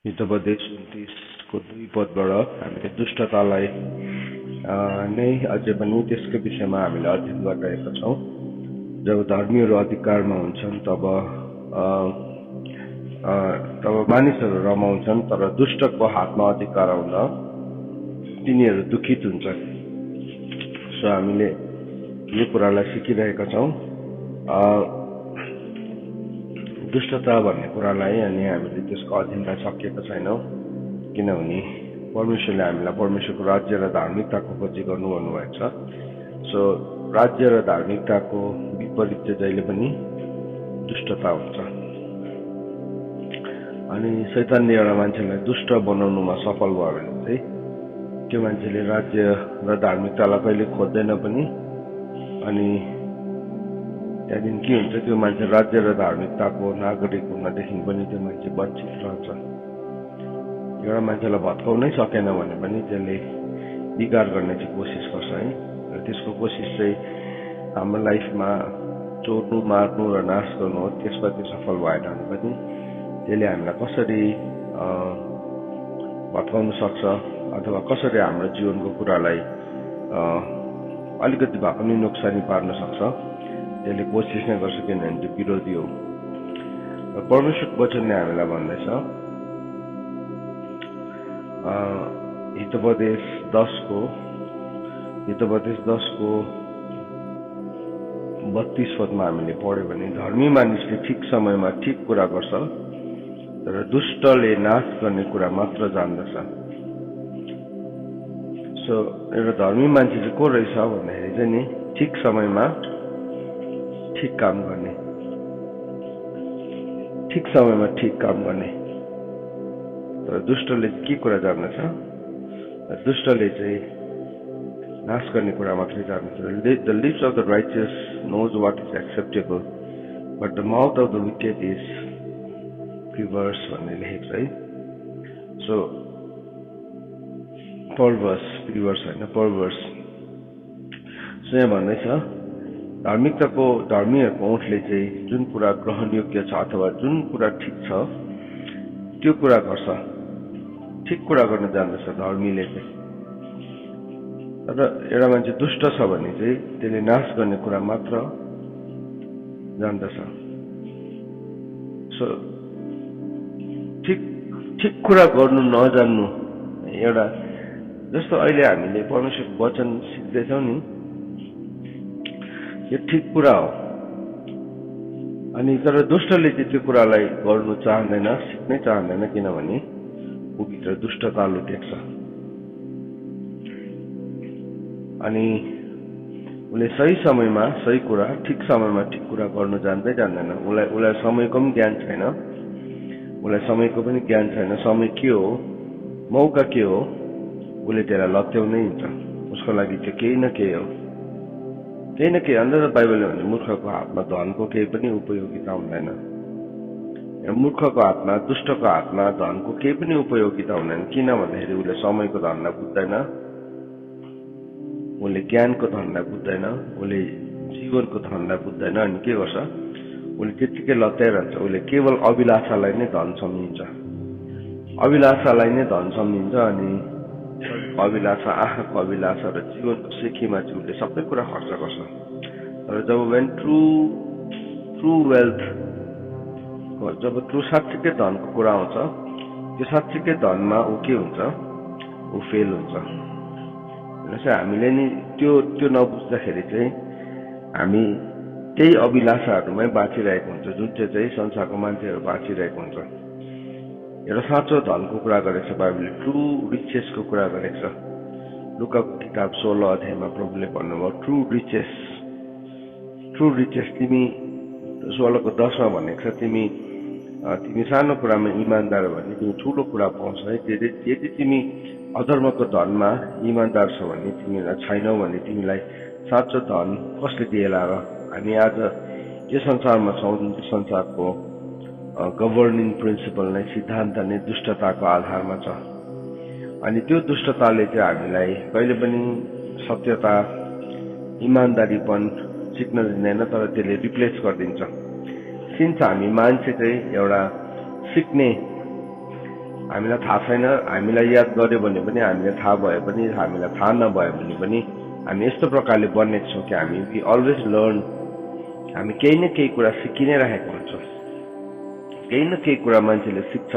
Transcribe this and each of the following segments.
हितोपदेश 29 को 2 पदबाट हामीले दुष्टतालाई नै अझै पनि त्यसको विषयमा हामीले अध्ययन गरिरहेका छौँ। जब धर्मीहरू अधिकारमा हुन्छन् तब मानिसहरू रमाउँछन्, तर दुष्टको हातमा अधिकार आउँदा तिनीहरू दुखित हुन्छन्। सो हामीले यो कुरालाई सिकिरहेका छौँ। दुष्टता भन्ने कुरालाई अनि हामीले त्यसको अध्ययनलाई सकेका छैनौँ, किनभने परमेश्वरले हामीलाई परमेश्वरको राज्य र धार्मिकताको खोजी गर्नु भन्नुभएको छ। सो राज्य र धार्मिकताको विपरीत चाहिँ जहिले पनि दुष्टता हुन्छ। अनि शैतानले एउटा मान्छेलाई दुष्ट बनाउनुमा सफल भयो भने चाहिँ त्यो मान्छेले राज्य र धार्मिकतालाई कहिले खोज्दैन पनि। अनि त्यहाँदेखि के हुन्छ, त्यो मान्छे राज्य र धार्मिकताको नागरिक हुनदेखि पनि त्यो मान्छे वञ्चित रहन्छ। एउटा मान्छेलाई भत्काउनै सकेन भने पनि त्यसले विकार गर्ने चाहिँ कोसिस गर्छ है। र त्यसको कोसिस चाहिँ हाम्रो लाइफमा चोर्नु, मार्नु र नाश गर्नु हो। त्यसमा त्यो सफल भएन भने पनि त्यसले हामीलाई कसरी भत्काउन सक्छ अथवा कसरी हाम्रो जीवनको कुरालाई अलिकति भए पनि नोक्सानी पार्न सक्छ, त्यसले कोसिस नै गर्छ, किनभने त्यो विरोधी हो। परमेश्वरको वचनले हामीलाई भन्दैछ, हितोपदेश 10 को 32 पदमा हामीले पढ्यो भने, धर्मी मानिसले ठिक समयमा ठिक कुरा गर्छ, तर दुष्टले नाश गर्ने कुरा मात्र जान्दछ। सो एउटा धर्मी मान्छे चाहिँ को रहेछ भन्दाखेरि चाहिँ नि ठिक समयमा ठिक काम गर्ने, ठिक समयमा ठिक काम गर्ने। तर दुष्टले के कुरा जान्दछ? दुष्टले चाहिँ नाश गर्ने कुरा मात्रै जान्दछ। The lips of the righteous knows what is acceptable, but the mouth of the wicked is perverse भन्ने लेखेको छ है। So perverse। सो यहाँ भन्दैछ, धर्मीहरूको ओठले चाहिँ जुन कुरा ग्रहणयोग्य छ अथवा जुन कुरा ठिक छ त्यो कुरा गर्छ, ठिक कुरा गर्न जान्दछ धर्मीले चाहिँ। तर एउटा मान्छे दुष्ट छ भने चाहिँ त्यसले नाश गर्ने कुरा मात्र जान्दछ। सो ठिक कुरा गर्नु नजान्नु एउटा, जस्तो अहिले हामीले परमेश्वरको वचन सिक्दैछौँ नि, यो ठिक कुरा हो। अनि तर दुष्टले चाहिँ त्यो कुरालाई गर्नु चाहँदैन, सिक्नै चाहँदैन, किनभने ऊभित्र दुष्टता लुटेको छ। अनि उसले सही समयमा सही कुरा, ठिक समयमा ठिक कुरा गर्नु जान्दैन। उसलाई समयको पनि ज्ञान छैन, समय के हो, मौका के हो, उसले त्यसलाई लत्याउनै हुन्छ। उसको लागि त्यो केही न केही हो, अन्त बाइबलले भने मूर्खको हातमा धनको केही पनि उपयोगिता हुँदैन। मूर्खको हातमा, दुष्टको हातमा धनको केही पनि उपयोगिता हुँदैन। किन भन्दाखेरि उसले समयको धनलाई बुझ्दैन, उसले ज्ञानको धनलाई बुझ्दैन, उसले जीवनको धनलाई बुझ्दैन। अनि के गर्छ, उसले त्यतिकै लत्याइरहन्छ। उसले केवल अभिलाषालाई नै धन सम्झिन्छ, अनि अभिलाषा, आँखाको अभिलाषा र जीवनको सिखीमा चाहिँ उसले सबै कुरा खर्च गर्छ। तर जब ट्रु वेल्थ, जब ट्रु साँच्चीकै धनको कुरा आउँछ, त्यो साँच्चीकै धनमा ऊ के हुन्छ, ऊ फेल हुन्छ। हामीले नि त्यो नबुझ्दाखेरि चाहिँ हामी त्यही अभिलाषाहरूमै बाँचिरहेको हुन्छ, जुन चाहिँ संसारको मान्छेहरू बाँचिरहेको हुन्छ। एउटा साँचो धनको कुरा गरेको छ बाइबलले, ट्रु रिचेसको कुरा गरेको छ। लुकाको किताब 16 अध्यायमा प्रभुले भन्नुभयो, ट्रु रिचेस। तिमी 16 को 10 मा भनेको छ, तिमी सानो कुरामा इमान्दार भने तिमी ठुलो कुरा पाउँछ है। यदि तिमी अधर्मको धनमा इमान्दार छौ भने, तिमीलाई छैनौ भने तिमीलाई साँचो धन कसले दिएला र? हामी आज यो संसारमा छौँ, जुन चाहिँ संसारको गभर्निङ प्रिन्सिपल नै, सिद्धान्त नै दुष्टताको आधारमा छ। अनि त्यो दुष्टताले चाहिँ हामीलाई कहिले पनि सत्यता, इमान्दारीपन सिक्न दिँदैन, तर त्यसले रिप्लेस गरिदिन्छ। सिन्स हामी मान्छे चाहिँ एउटा सिक्ने हामीलाई थाहा छैन, हामीलाई याद गर्यो भने पनि, हामीलाई थाहा भए पनि, हामीलाई थाहा नभए भने पनि हामी यस्तो प्रकारले बनेको छौँ कि हामी वी अलवेज लर्न। हामी केही न केही कुरा सिकि नै राखेको हुन्छौँ। केही न केही कुरा मान्छेले सिक्छ।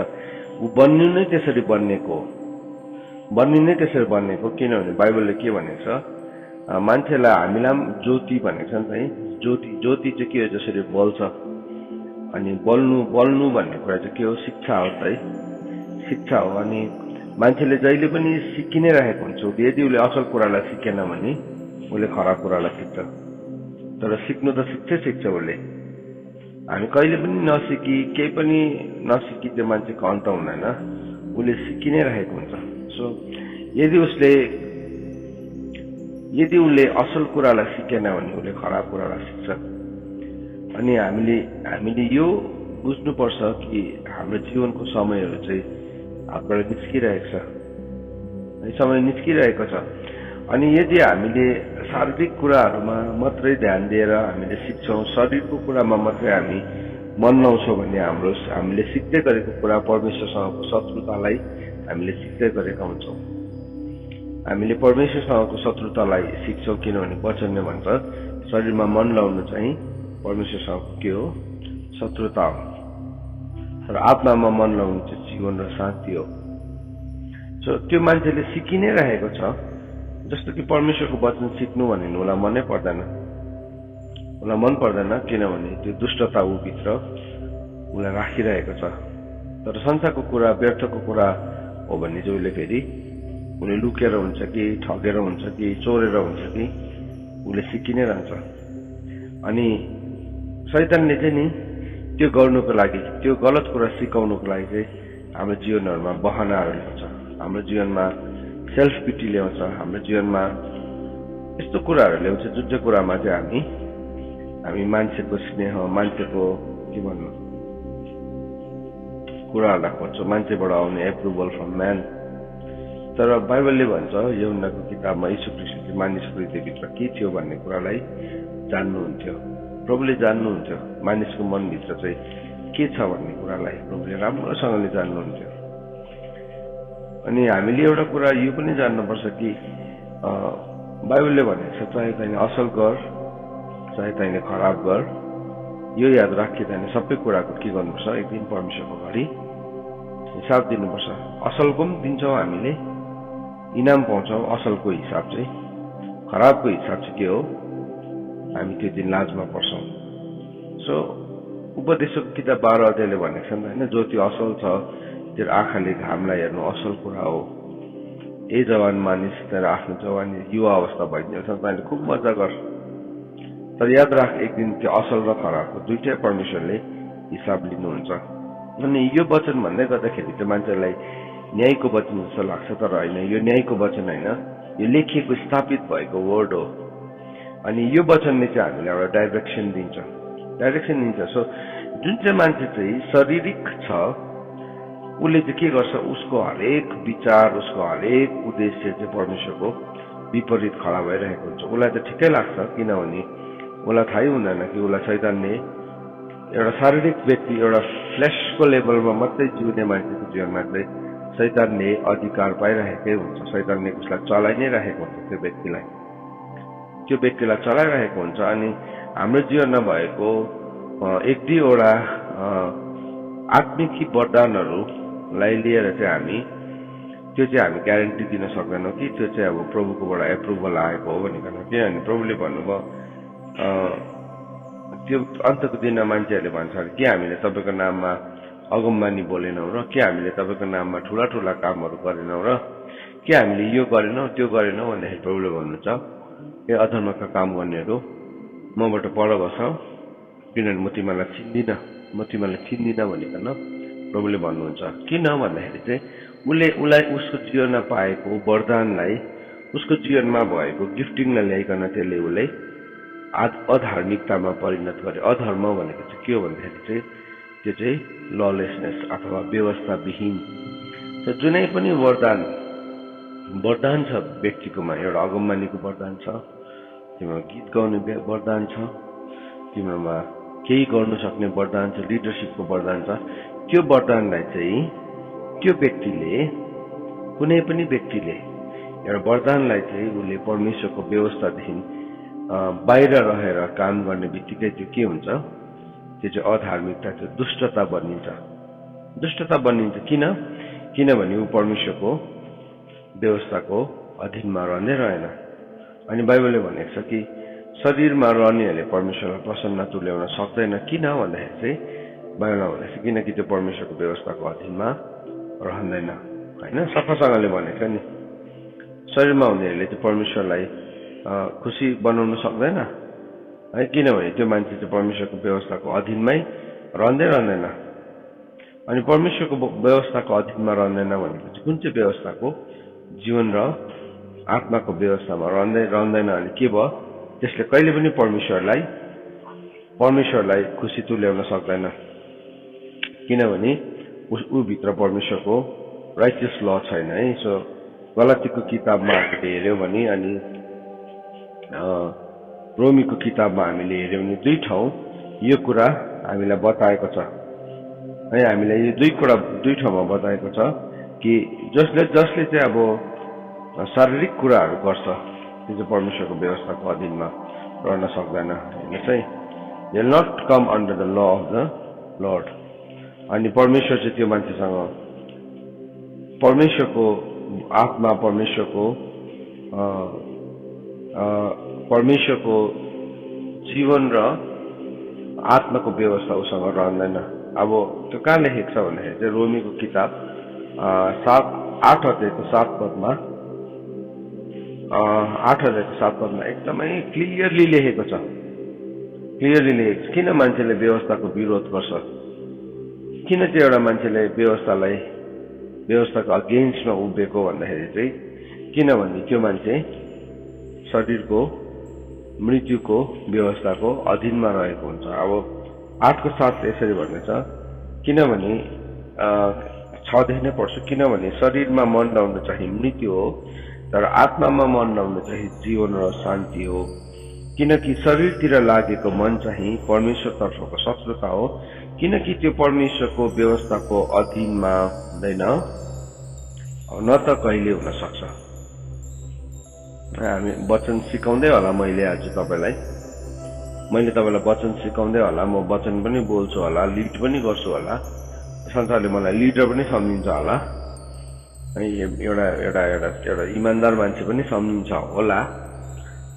ऊ बन्नु नै त्यसरी बन्नेको हो, बन्नु नै त्यसरी बन्नेको। किनभने बाइबलले के भनेको छ, मान्छेलाई हामीलाई ज्योति भनेको छ नि त है। ज्योति चाहिँ के हो, जसरी बल्छ। अनि बल्नु भन्ने कुरा चाहिँ के हो, शिक्षा हो त है, शिक्षा हो। अनि मान्छेले जहिले पनि सिकि नै राखेको हुन्छ। यदि उसले असल कुरालाई सिकेन भने उसले खराब कुरालाई सिक्छ। तर सिक्नु त सिक्छ उसले। हामी कहिले पनि नसिकी, केही पनि नसिकी त्यो मान्छेको अन्त हुँदैन। उसले सिकि नै राखेको हुन्छ। सो यदि उसले असल कुरालाई सिकेन भने उसले खराब कुरालाई सिक्छ। अनि हामीले यो बुझ्नुपर्छ कि हाम्रो जीवनको समयहरू चाहिँ हातबाट निस्किरहेको छ, समय निस्किरहेको छ। अनि यदि हामीले शारीरिक कुराहरूमा मात्रै ध्यान दिएर हामीले सिक्छौँ, शरीरको कुरामा मात्रै हामी मन लाउँछौँ भने हामीले सिक्दै गरेको कुरा परमेश्वरसँगको शत्रुतालाई हामीले सिक्दै गरेका हुन्छौँ। हामीले परमेश्वरसँगको शत्रुतालाई सिक्छौँ। किनभने वचनले भन्छ शरीरमा मन लाउनु चाहिँ परमेश्वरसँगको के हो, शत्रुता हो। तर आत्मामा मन लाउनु चाहिँ जीवन र शान्ति हो। सो त्यो मान्छेले सिकि नै रहेको छ। जस्तो कि परमेश्वरको वचन सिक्नु भने उसलाई मनै पर्दैन, उसलाई मन पर्दैन। किनभने त्यो दुष्टता ऊभित्र उसलाई राखिरहेको छ। तर संसारको कुरा, व्यर्थको कुरा हो भने चाहिँ उसले फेरि उसले लुकेर हुन्छ कि, ठगेर हुन्छ कि, चोरेर हुन्छ कि, उसले सिकि नै रहन्छ। अनि शैतानले चाहिँ नि त्यो गर्नुको लागि, त्यो गलत कुरा सिकाउनुको लागि चाहिँ हाम्रो जीवनहरूमा बहानाहरू ल्याउँछ, हाम्रो जीवनमा सेल्फ पिटी ल्याउँछ, हाम्रो जीवनमा यस्तो कुराहरू ल्याउँछ जुन चाहिँ कुरामा चाहिँ हामी मान्छेको स्नेह, मान्छेको के भन्नु कुराहरूलाई खोज्छौँ, मान्छेबाट आउने एप्रुभल फ्रम म्यान। तर बाइबलले भन्छ यूहन्नाको किताबमा यीशु ख्रीष्टले मानिसको हृदयभित्र के थियो भन्ने कुरालाई जान्नुहुन्थ्यो। प्रभुले जान्नुहुन्थ्यो मानिसको मनभित्र चाहिँ के छ भन्ने कुरालाई प्रभुले राम्रोसँगले जान्नुहुन्थ्यो। अनि हामीले एउटा कुरा यो पनि जान्नुपर्छ कि बाइबलले भनेको छ चाहे तैँले असल गर, चाहे तैँले खराब गर, यो याद राखी तैँले सबै कुराको के गर्नुपर्छ, एक दिन परमेश्वरको अगाडि हिसाब दिनुपर्छ। असलको पनि दिन्छौँ, हामीले इनाम पाउँछौँ असलको हिसाब चाहिँ। खराबको हिसाब चाहिँ के हो, हामी त्यो दिन लाजमा पर्छौँ। सो उपदेशको किताब 12 अध्यायले भनेको छ नि त होइन, जो त्यो असल छ तेरो आँखाले घामलाई हेर्नु असल कुरा हो। ए जवान मानिस, तेरो आफ्नो जवानी युवा अवस्था भइदिन्छ, तैँले खुब मजा गर। तर याद राख एक दिन त्यो असल र खराबको दुइटै परमेश्वरले हिसाब लिनुहुन्छ। अनि यो वचन भन्दै गर्दाखेरि त्यो मान्छेलाई न्यायको वचन जस्तो लाग्छ, तर होइन, यो न्यायको वचन होइन, यो लेखिएको स्थापित भएको वर्ड हो। अनि यो वचनले चाहिँ हामीलाई एउटा डाइरेक्सन दिन्छ। सो जुन चाहिँ मान्छे चाहिँ शारीरिक छ उसले चाहिँ के गर्छ, उसको हरेक विचार, उसको हरेक उद्देश्य चाहिँ परमेश्वरको विपरीत खडा भइरहेको हुन्छ। उसलाई त ठिकै लाग्छ, किनभने उसलाई थाहै हुँदैन कि उसलाई शैतानले एउटा शारीरिक व्यक्ति, एउटा फ्लेसको लेभलमा मात्रै जिउने मान्छेको जीवनमा चाहिँ शैतानले अधिकार पाइरहेकै हुन्छ। शैतानले उसलाई चलाइ नै राखेको हुन्छ, त्यो व्यक्तिलाई चलाइरहेको हुन्छ। अनि हाम्रो जीवनमा भएको एक दुईवटा आत्मिक वरदानहरूलाई लिएर चाहिँ त्यो चाहिँ हामी ग्यारेन्टी दिन सक्दैनौँ कि त्यो चाहिँ अब प्रभुकोबाट एप्रुभल आएको हो भनिकन। किनभने प्रभुले भन्नुभयो त्यो अन्तको दिनमा मान्छेहरूले भन्छ कि हामीले तपाईँको नाममा अगमबानी बोलेनौँ र, के हामीले तपाईँको नाममा ठुला ठुला कामहरू गरेनौँ र, के हामीले यो गरेनौँ त्यो गरेनौँ भन्दाखेरि प्रभुले भन्नुहुन्छ ए अधर्मका काम गर्नेहरू मबाट पर बस, किनभने म तिमीलाई चिन्दिनँ भनिकन प्रभुले भन्नुहुन्छ। किन भन्दाखेरि चाहिँ उसलाई उसको जीवनमा पाएको वरदानलाई, उसको जीवनमा भएको गिफ्टिङलाई ल्याइकन त्यसले उसलाई अधार्मिकतामा परिणत गर्यो। अधर्म भनेको चाहिँ के हो भन्दाखेरि चाहिँ त्यो चाहिँ ललेसनेस अथवा व्यवस्थाविहीन। जुनै पनि वरदान छ व्यक्तिकोमा, एउटा अगमबानीको वरदान छ, तिम्रो गीत गाउने वरदान छ, तिम्रोमा केही गर्नु सक्ने वरदान छ, लिडरसिपको वरदान छ। त्यो वरदानलाई चाहिँ त्यो व्यक्तिले कुनै पनि व्यक्तिले एउटा वरदानलाई चाहिँ उसले परमेश्वरको व्यवस्थादेखि बाहिर रहेर काम गर्ने बित्तिकै त्यो के हुन्छ, त्यो चाहिँ अधार्मिकता, त्यो दुष्टता बनिन्छ। दुष्टता बनिन्छ किनभने ऊ परमेश्वरको व्यवस्थाको अधीनमा रहने रहेन। अनि बाइबलले भनेको छ कि शरीरमा रहनेहरूले परमेश्वरलाई प्रसन्न तुल्याउन सक्दैन। किन भन्दाखेरि चाहिँ बाइबलमा भनेको छ किनकि त्यो परमेश्वरको व्यवस्थाको अधीनमा रहँदैन, होइन? सफासँगले भनेको छ नि, शरीरमा हुनेहरूले त्यो परमेश्वरलाई खुसी बनाउन सक्दैन है, किनभने त्यो मान्छे चाहिँ परमेश्वरको व्यवस्थाको अधीनमै रहँदैन। अनि परमेश्वरको व्यवस्थाको अधीनमा रहँदैन भनेपछि कुन चाहिँ व्यवस्थाको? जीवन र आत्माको व्यवस्थामा रहँदैन। अनि के भयो? त्यसले कहिले पनि परमेश्वरलाई खुसी तुल्याउन सक्दैन, किनभने ऊ भित्र परमेश्वरको राइटियस ल छैन है। सो गलातीको किताबमा हामीले हेर्यौँ भने अनि रोमीको किताबमा हामीले हेर्यौँ भने दुई ठाउँ यो कुरा हामीलाई बताएको छ है। हामीलाई यो दुई ठाउँमा बताएको छ कि जसले चाहिँ अब शारीरिक कुराहरू गर्छ त्यो चाहिँ परमेश्वरको व्यवस्थाको अधीनमा रहन सक्दैन। हेर्नुहोस् है, they will not come under the law of the Lord. अनि परमेश्वर चाहिँ त्यो मान्छेसँग परमेश्वरको आत्मा, परमेश्वरको जीवन र आत्माको व्यवस्था उसँग रहँदैन। अब त्यो कहाँ लेखेको छ भन्दाखेरि चाहिँ रोमीको किताब 8 अध्यायको 7 पदमा एकदमै क्लियरली लेखेको छ। किन मान्छेले व्यवस्थाको विरोध गर्छ? किन चाहिँ एउटा मान्छेले व्यवस्थाको अगेन्स्टमा उभिएको भन्दाखेरि चाहिँ किनभने त्यो मान्छे शरीरको मृत्युको व्यवस्थाको अधीनमा रहेको हुन्छ। अब 8को 7 यसरी भन्नेछ, किनभने 6देखि नै पढ्छु, किनभने शरीरमा मन लाउनु चाहिँ मृत्यु हो, तर आत्मामा मन लाउनु चाहिँ जीवन र शान्ति हो। किनकि शरीरतिर लागेको मन चाहिँ परमेश्वरतर्फको शत्रुता हो, किनकि त्यो परमेश्वरको व्यवस्थाको अधीनमा हुँदैन, न त कहिले हुन सक्छ। हामी वचन सिकाउँदै होला, मैले तपाईँलाई वचन सिकाउँदै होला, म वचन पनि बोल्छु होला, लिड पनि गर्छु होला, संसारले मलाई लिडर पनि सम्झिन्छ होला, एउटा इमान्दार मान्छे पनि सम्झिन्छ होला।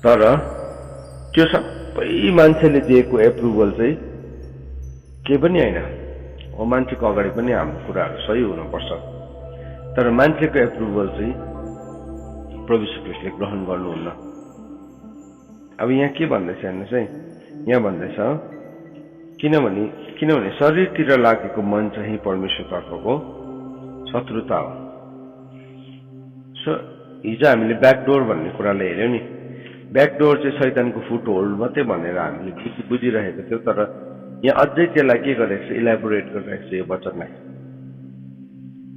तर त्यो सबै मान्छेले दिएको एप्रुभल चाहिँ के पनि होइन हो। मान्छेको अगाडि पनि हाम्रो कुराहरू सही हुनुपर्छ, तर मान्छेको एप्रुभल चाहिँ प्रभु यीशु ख्रीष्टले ग्रहण गर्नुहुन्न। अब यहाँ के भन्दैछ हेर्नुहोस् है, यहाँ भन्दैछ किनभने शरीरतिर लागेको मन चाहिँ परमेश्वरतर्फको शत्रुता हो। सो हिजो हामीले ब्याकडोर भन्ने कुरालाई हेर्यौँ नि। ब्याकडोर चाहिँ शैतानको फुट होल्ड मात्रै भनेर हामीले बुझिरहेको थियौँ, तर यहाँ अझै त्यसलाई के गरेको छ? इलाबोरेट गरिरहेको छ यो वचनलाई,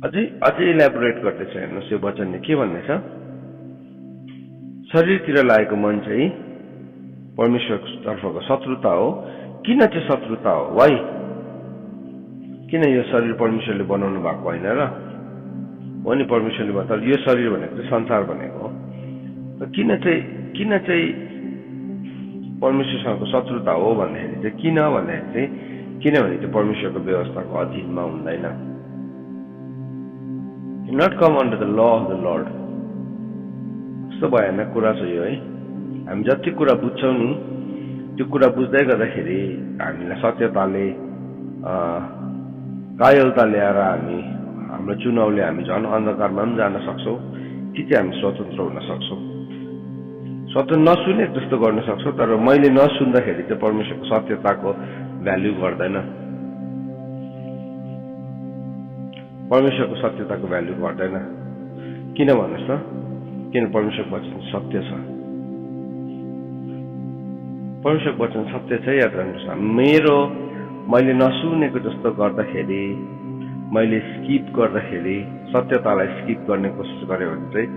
अझै इलाबोरेट गर्दैछ। हेर्नुहोस् यो वचनले के भन्दैछ? शरीरतिर लागेको मन चाहिँ परमेश्वरको तर्फको शत्रुता हो। किन चाहिँ शत्रुता हो? वाइ? किन? यो शरीर परमेश्वरले बनाउनु भएको होइन र हो नि? परमेश्वरले बताउ यो शरीर भनेको चाहिँ संसार भनेको हो। किन चाहिँ परमेश्वरसँगको शत्रुता हो भन्दाखेरि चाहिँ किनभने त्यो परमेश्वरको व्यवस्थाको अधीनमा हुँदैन। Not come under the law of the Lord. कस्तो भयानक कुरा छ यो है। हामी जति कुरा बुझ्छौँ नि, त्यो कुरा बुझ्दै गर्दाखेरि हामीलाई सत्यताले कायलता ल्याएर हाम्रो चुनावले हामी झन् अन्धकारमा पनि जान सक्छौँ, कि चाहिँ हामी स्वतन्त्र हुन सक्छौँ। स्वतन्त्र नसुने जस्तो गर्न सक्छौँ, तर मैले नसुन्दाखेरि चाहिँ परमेश्वरको सत्यताको भ्याल्यु गर्दैन। परमेश्वरको सत्यताको भ्याल्यु घट्दैन। किन भन्नुहोस् त? किन? परमेश्वरको वचन सत्य छ। परमेश्वरको वचन सत्य छ। याद राख्नुहोस्, मैले नसुनेको जस्तो गर्दाखेरि, मैले स्किप गर्दाखेरि, सत्यतालाई स्किप गर्ने कोसिस गरेँ भने चाहिँ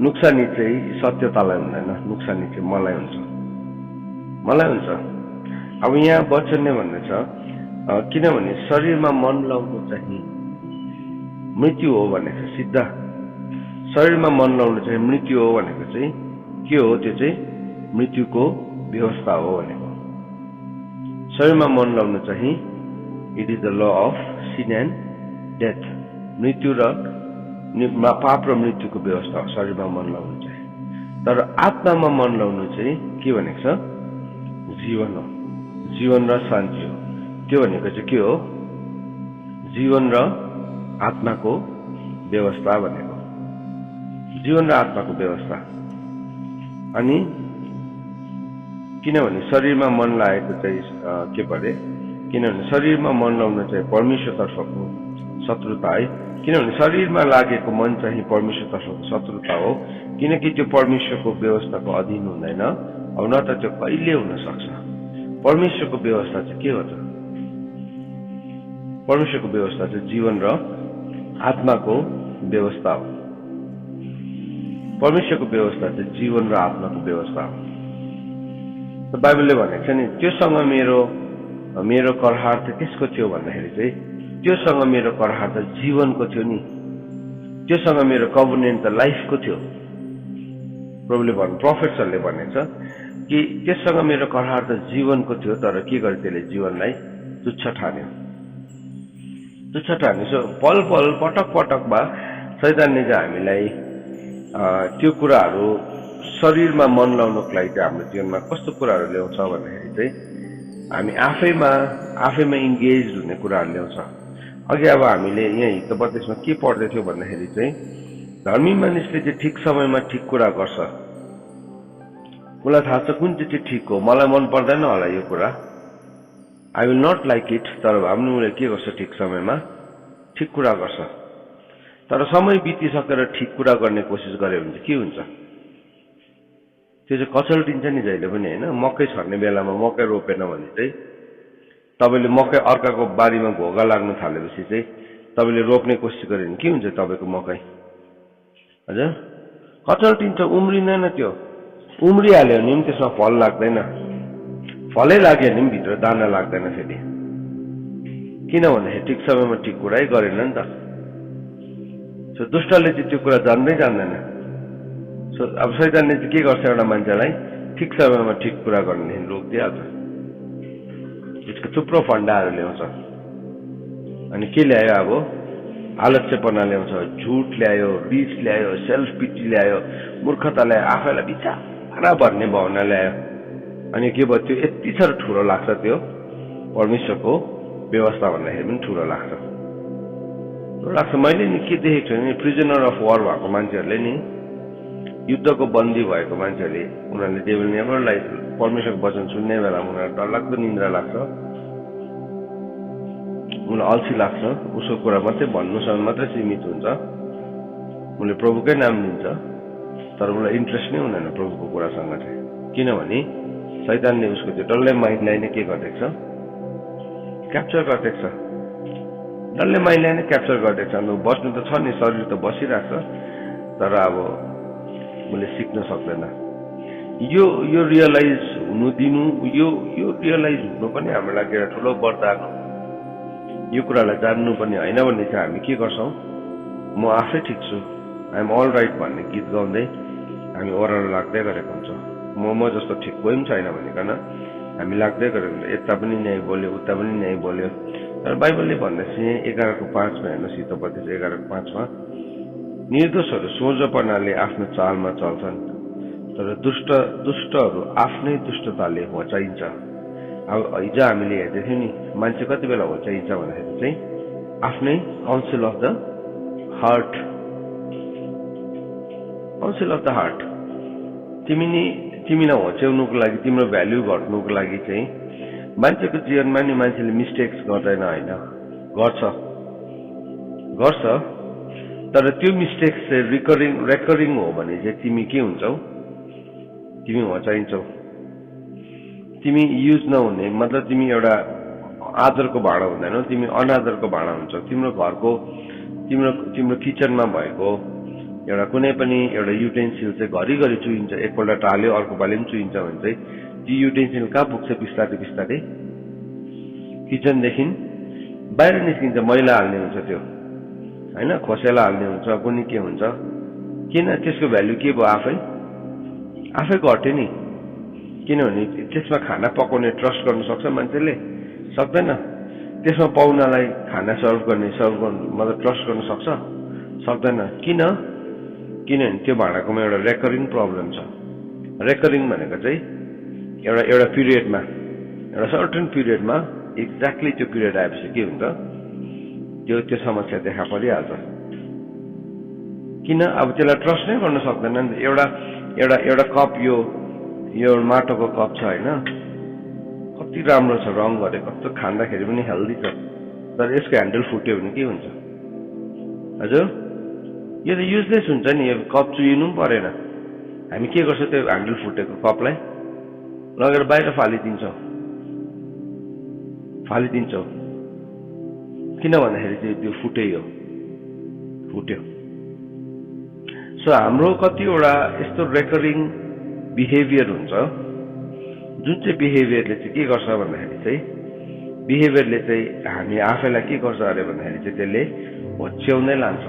नुक्सानी चाहिँ सत्यतालाई हुँदैन, नुक्सानी चाहिँ मलाई हुन्छ। अब यहाँ वचनले भन्दैछ किनभने शरीरमा मन लाउनु चाहिँ मृत्यु हो भनेको सिद्ध शरीरमा मन लाउनु चाहिँ मृत्यु हो भनेको चाहिँ के हो त्यो चाहिँ मृत्युको व्यवस्था हो भनेको शरीरमा मन लाउनु चाहिँ it is the law of sin and death मृत्यु र पाप र मृत्युको व्यवस्था हो शरीरमा मन लाउनु चाहिँ तर आत्मामा मन लाउनु चाहिँ के भनेको छ जीवन हो जीवन र शान्ति हो त्यो भनेको चाहिँ के हो जीवन र आत्माको व्यवस्था भनेको जीवन र आत्माको व्यवस्था अनि किनभने शरीरमा मन लागेको चाहिँ के परे किनभने शरीरमा मन लाउनु चाहिँ परमेश्वरतर्फको शत्रुता है किनभने शरीरमा लागेको मन चाहिँ परमेश्वरतर्फको शत्रुता हो किनकि त्यो परमेश्वरको व्यवस्थाको अधीन हुँदैन अब न त त्यो कहिले हुन सक्छ परमेश्वरको व्यवस्था चाहिँ के हो त परमेश्वरको व्यवस्था चाहिँ जीवन र आत्माको व्यवस्था हो परमेश्वरको व्यवस्था चाहिँ जीवन र आत्माको व्यवस्था हो बाइबलले भनेको छ नि त्योसँग मेरो करहार चाहिँ त्यसको थियो भन्दाखेरि चाहिँ त्योसँग मेरो करहार त जीवनको थियो नि त्योसँग मेरो कभनेन्ट त लाइफको थियो प्रभुले प्रोफेट्सहरूले भनेको छ कि त्यससँग मेरो करहार त जीवनको थियो तर के गरे त्यसले जीवनलाई तुच्छ ठान्यो सो पल पल पटक पटकमा शैतानले चाहिँ हामीलाई त्यो कुराहरू शरीरमा मन लाउनको लागि चाहिँ हाम्रो जीवनमा कस्तो कुराहरू ल्याउँछ भन्दाखेरि चाहिँ हामी आफैमा इन्गेज हुने कुराहरू ल्याउँछ अघि अब हामीले यहाँ हितोपदेशमा के पढ्दै थियो भन्दाखेरि चाहिँ धर्मी मानिसले चाहिँ ठिक समयमा ठिक कुरा गर्छ मलाई थाहा छ कुन चाहिँ ठिक हो मलाई मन पर्दैन होला यो कुरा I will not like it तर हाम्रो उसले के गर्छ ठिक समयमा ठिक कुरा गर्छ तर समय बितिसकेर ठिक कुरा गर्ने कोसिस गरे भने चाहिँ के हुन्छ त्यो चाहिँ कचल्टिन्छ नि जहिले पनि होइन मकै छर्ने बेलामा मकै रोपेन भने चाहिँ तपाईँले मकै अर्काको बारीमा घोगा लाग्नु थालेपछि चाहिँ तपाईँले रोप्ने कोसिस गरे भने के हुन्छ तपाईँको मकै हजुर कचल्टिन्छ उम्रिँदैन त्यो उम्रिहाल्यो भने पनि त्यसमा फल लाग्दैन फलै लाग्यो भने पनि भित्र दाना लाग्दैन फेरि किन भन्दाखेरि ठिक समयमा ठिक कुरै गरेन नि त सो दुष्टले चाहिँ त्यो कुरा जान्दै जान्दैन सो अब शैतानले चाहिँ के गर्छ एउटा मान्छेलाई ठिक समयमा ठिक कुरा गर्नेदेखि रोकिदिइहाल्छ यसको थुप्रो फन्डाहरू ल्याउँछ अनि के ल्यायो अब आलस्यपना ल्याउँछ झुट ल्यायो रिस ल्यायो सेल्फ पिटी ल्यायो मूर्खता ल्यायो आफैलाई बिचारा भन्ने भावना ल्यायो अनि के भयो त्यो यति साह्रो ठुलो लाग्छ त्यो परमेश्वरको व्यवस्था भन्दाखेरि पनि ठुलो लाग्छ मैले नि के देखेको छु नि प्रिजनर अफ वार भएको मान्छेहरूले नि युद्धको बन्दी भएको मान्छेहरूले उनीहरूले डेभिल नेभर लाइक परमेश्वरको वचन सुन्ने बेलामा उनीहरू डरलाग्दो निन्द्रा लाग्छ उनीलाई अल्छी लाग्छ उसको कुरा मात्रै भन्नुसँग मात्रै सीमित हुन्छ उसले प्रभुकै नाम लिन्छ तर उसलाई इन्ट्रेस्ट नै हुँदैन प्रभुको कुरासँग चाहिँ किनभने शैतानले उसको त्यो डल्लै माइन्डलाई नै के गरिदिएको छ क्याप्चर गरिदिएको छ डल्लै माइन्डलाई नै क्याप्चर गरिदिएको छ बस्नु त छ नि शरीर त बसिरहेको छ तर अब उसले सिक्न सक्दैन यो रियलाइज हुनु दिनु यो रियलाइज हुनु पनि हाम्रो लागि एउटा ठुलो वरदान हो यो कुरालाई जान्नु पनि होइन भने चाहिँ हामी के गर्छौँ म आफै ठिक छु आइ एम अल राइट भन्ने गीत गाउँदै हामी ओह्रालो लाग्दै गरेको हुन्छौँ म जस्तो ठिक कोही पनि छैन भनिकन हामी लाग्दै गरेको हुन्छ यता पनि न्याय बोल्यो उता पनि न्याय बोल्यो तर बाइबलले भन्दैछ 11:5 हेर्नुहोस् हितोपदेश 11:5 निर्दोषहरू सोझोपनाले आफ्नो चालमा चल्छन् तर दुष्टहरू आफ्नै दुष्टताले होचाइन्छ अब हिजो हामीले हेर्दै थियौँ नि मान्छे कति बेला होचाइन्छ भन्दाखेरि चाहिँ आफ्नै काउन्सिल अफ द हार्ट तिमीलाई होच्याउनुको लागि तिम्रो भ्याल्यु घट्नुको लागि चाहिँ मान्छेको जीवनमा नि मान्छेले मिस्टेक्स गर्दैन होइन गर्छ तर त्यो मिस्टेक्स चाहिँ रेकरिङ हो भने चाहिँ तिमी के हुन्छौ तिमी होचाइन्छौ तिमी युज नहुने मतलब तिमी एउटा आदरको भाँडा हुँदैनौ तिमी अनादरको भाँडा हुन्छौ तिम्रो घरको तिम्रो किचनमा भएको एउटा कुनै पनि एउटा युटेन्सिल चाहिँ घरिघरि चुइन्छ एकपल्ट टाल्यो अर्को पालि पनि चुइन्छ भने चाहिँ त्यो युटेन्सिल कहाँ पुग्छ बिस्तारै किचनदेखि बाहिर निस्किन्छ मैला हाल्ने हुन्छ त्यो हैन, खोसेला हाल्ने हुन्छ, कुनै के हुन्छ, किन त्यसको भ्यालु के भयो? आफै घट्यो नि। किनभने त्यसमा खाना पकाउने ट्रस्ट गर्न सक्छ मान्छेले? सक्दैन। त्यसमा पाहुनालाई खाना सर्भ गर्ने मतलब ट्रस्ट गर्न सक्छ? सक्दैन। किनभने त्यो भाँडाकोमा एउटा रेकरिङ प्रब्लम छ। रेकरिङ भनेको चाहिँ एउटा पिरियडमा, एउटा सर्टेन पिरियडमा एक्ज्याक्टली त्यो पिरियड आएपछि के हुन्छ, त्यो समस्या देखा परिहाल्छ। किन? अब त्यसलाई ट्रस्ट नै गर्न सक्दैन नि। एउटा कप, यो माटोको कप छ हैन, कति राम्रो छ, रङ गरे, कस्तो खाँदाखेरि पनि हेल्दी छ, तर यसको ह्यान्डल फुट्यो भने के हुन्छ? हजुर, यो त युजलेस हुन्छ नि। यो कप चुइनु पनि परेन। हामी के गर्छौँ? त्यो ह्यान्डल फुटेको कपलाई लगेर बाहिर फालिदिन्छौँ। किन भन्दाखेरि चाहिँ त्यो फुट्यो। सो हाम्रो कतिवटा यस्तो रेकरिङ बिहेभियर हुन्छ, जुन चाहिँ बिहेभियरले चाहिँ के गर्छ भन्दाखेरि चाहिँ, बिहेभियरले चाहिँ हामी आफैलाई के गर्छ अरे भन्दाखेरि चाहिँ त्यसले होच्याउँदै लान्छ।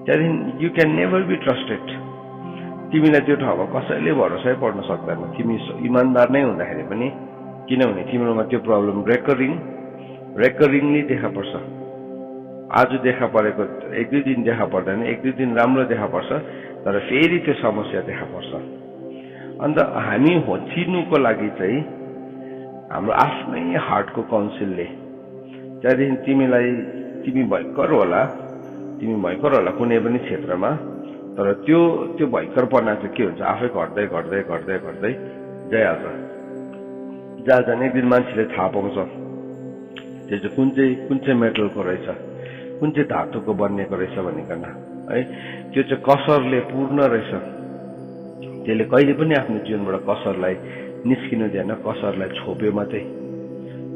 त्यहाँदेखि you can never be trusted. तिमीलाई त्यो ठाउँमा कसैले भरोसै पर्न सक्दैन, तिमी इमान्दार नै हुँदाखेरि पनि। किनभने तिम्रोमा त्यो प्रब्लम रेकरिङली देखा पर्छ। आज देखा परेको 1-2 दिन देखा पर्दैन, 1-2 दिन राम्रो देखा पर्छ, तर फेरि त्यो समस्या देखा पर्छ। अन्त हामी होचिनुको लागि चाहिँ हाम्रो आफ्नै हार्टको काउन्सिलले, त्यहाँदेखि तिमी भयङ्कर होला कुनै पनि क्षेत्रमा, तर त्यो भयङ्करपना चाहिँ के हुन्छ, आफै घट्दै जाइहाल्छ। जहाँ एक दिन मान्छेले थाहा पाउँछ त्यो चाहिँ कुन चाहिँ मेटलको रहेछ, कुन चाहिँ धातुको बनिएको रहेछ भनिकन है, त्यो चाहिँ कसरले पूर्ण रहेछ। त्यसले कहिले पनि आफ्नो जीवनबाट कसरलाई निस्किनु दिएन, कसरलाई छोप्यो मात्रै।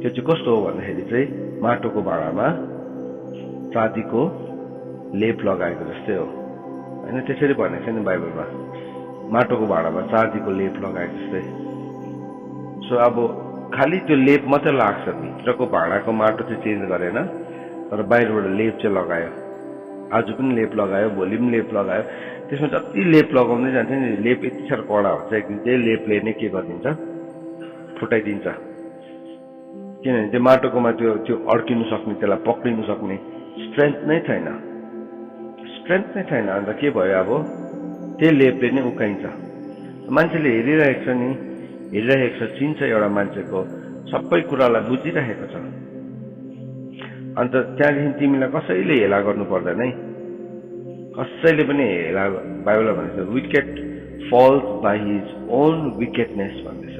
त्यो चाहिँ कस्तो हो भन्दाखेरि चाहिँ माटोको भाँडामा चाँदीको लेप लगाएको जस्तै हो हैन? त्यसरी भनेको छ नि बाइबलमा, माटोको भाँडामा चाँदीको लेप लगाएको जस्तै। सो अब खालि त्यो लेप मात्रै लाग्छ, भित्रको भाँडाको माटो चाहिँ चेन्ज गरेन, तर बाहिरबाट लेप चाहिँ लगायो। आज पनि लेप लगायो, भोलि पनि लेप लगायो। त्यसमा जति लेप लगाउँदै जान्छ नि, लेप यति साह्रो कडा हुन्छ, एकदिन त्यही लेपले नै के गरिदिन्छ, फुटाइदिन्छ। किनभने त्यो माटोकोमा त्यो अड्किनु सक्ने, त्यसलाई पक्रिनु सक्ने स्ट्रेन्थ नै छैन। अन्त के भयो? अब त्यही लेपले नै उकाइन्छ। मान्छेले हेरिरहेको छ, चिन्छ, एउटा मान्छेको सबै कुरालाई बुझिरहेको छ। अन्त त्यहाँदेखि तिमीलाई कसैले हेला गर्नु पर्दैन है, कसैले पनि हेला। बाइबलमा भनेको wicked falls by his own wickedness भन्दैछ।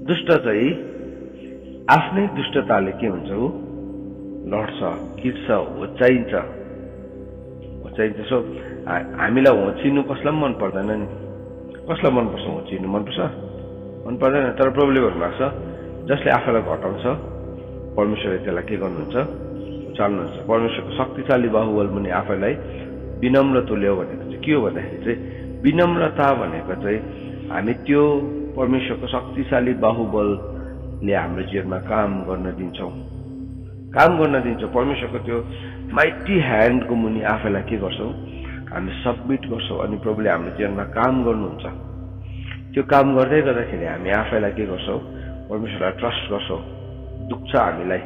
दुष्ट चाहिँ आफ्नै दुष्टताले के हुन्छ, ऊ लड्छ, किट्छ, होच्याइन्छ। सो हामीलाई होचिनु कसलाई पनि मन पर्दैन नि। कसलाई मनपर्छ होचिनु? मन पर्दैन। तर प्रब्लम भएको छ, जसले आफैलाई घटाउँछ, परमेश्वरले त्यसलाई के गर्नुहुन्छ, चाल्नुहुन्छ। परमेश्वरको शक्तिशाली बाहुबल पनि आफैलाई विनम्र तुल्यो भनेको चाहिँ के हो भन्दाखेरि चाहिँ, विनम्रता भनेको चाहिँ हामी त्यो परमेश्वरको शक्तिशाली बाहुबलले हाम्रो जीवनमा काम गर्न दिन्छौँ। परमेश्वरको त्यो माइटी ह्यान्डको मुनि आफैलाई के गर्छौँ, हामी सबमिट गर्छौँ, अनि प्रभुले हाम्रो जीवनमा काम गर्नुहुन्छ। त्यो काम गर्दै गर्दाखेरि हामी आफैलाई के गर्छौँ, परमेश्वरलाई ट्रस्ट गर्छौँ। दुख्छ हामीलाई,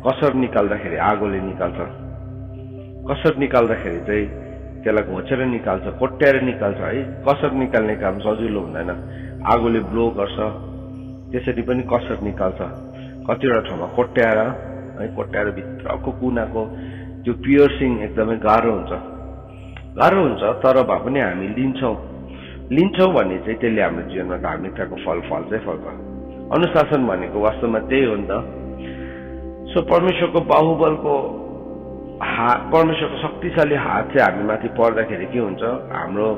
कसर निकाल्दाखेरि आगोले निकाल्छ। कसर निकाल्दाखेरि चाहिँ त्यसलाई घोचेर निकाल्छ, कोट्याएर निकाल्छ है। कसर निकाल्ने काम सजिलो हुँदैन, आगोले ब्लो गर्छ, त्यसरी पनि कसर निकाल्छ। कतिवटा ठाउँमा कोट्याएर भित्रको कुनाको त्यो पियर्सिङ एकदमै गाह्रो हुन्छ। तर भए पनि हामी लिन्छौँ भने चाहिँ त्यसले हाम्रो जीवनमा धार्मिकताको फल फल्छ। अनुशासन भनेको वास्तवमा त्यही हो नि त। सो परमेश्वरको बाहुबलको परमेश्वरको शक्तिशाली हात चाहिँ हामी माथि पर्दाखेरि के हुन्छ, हाम्रो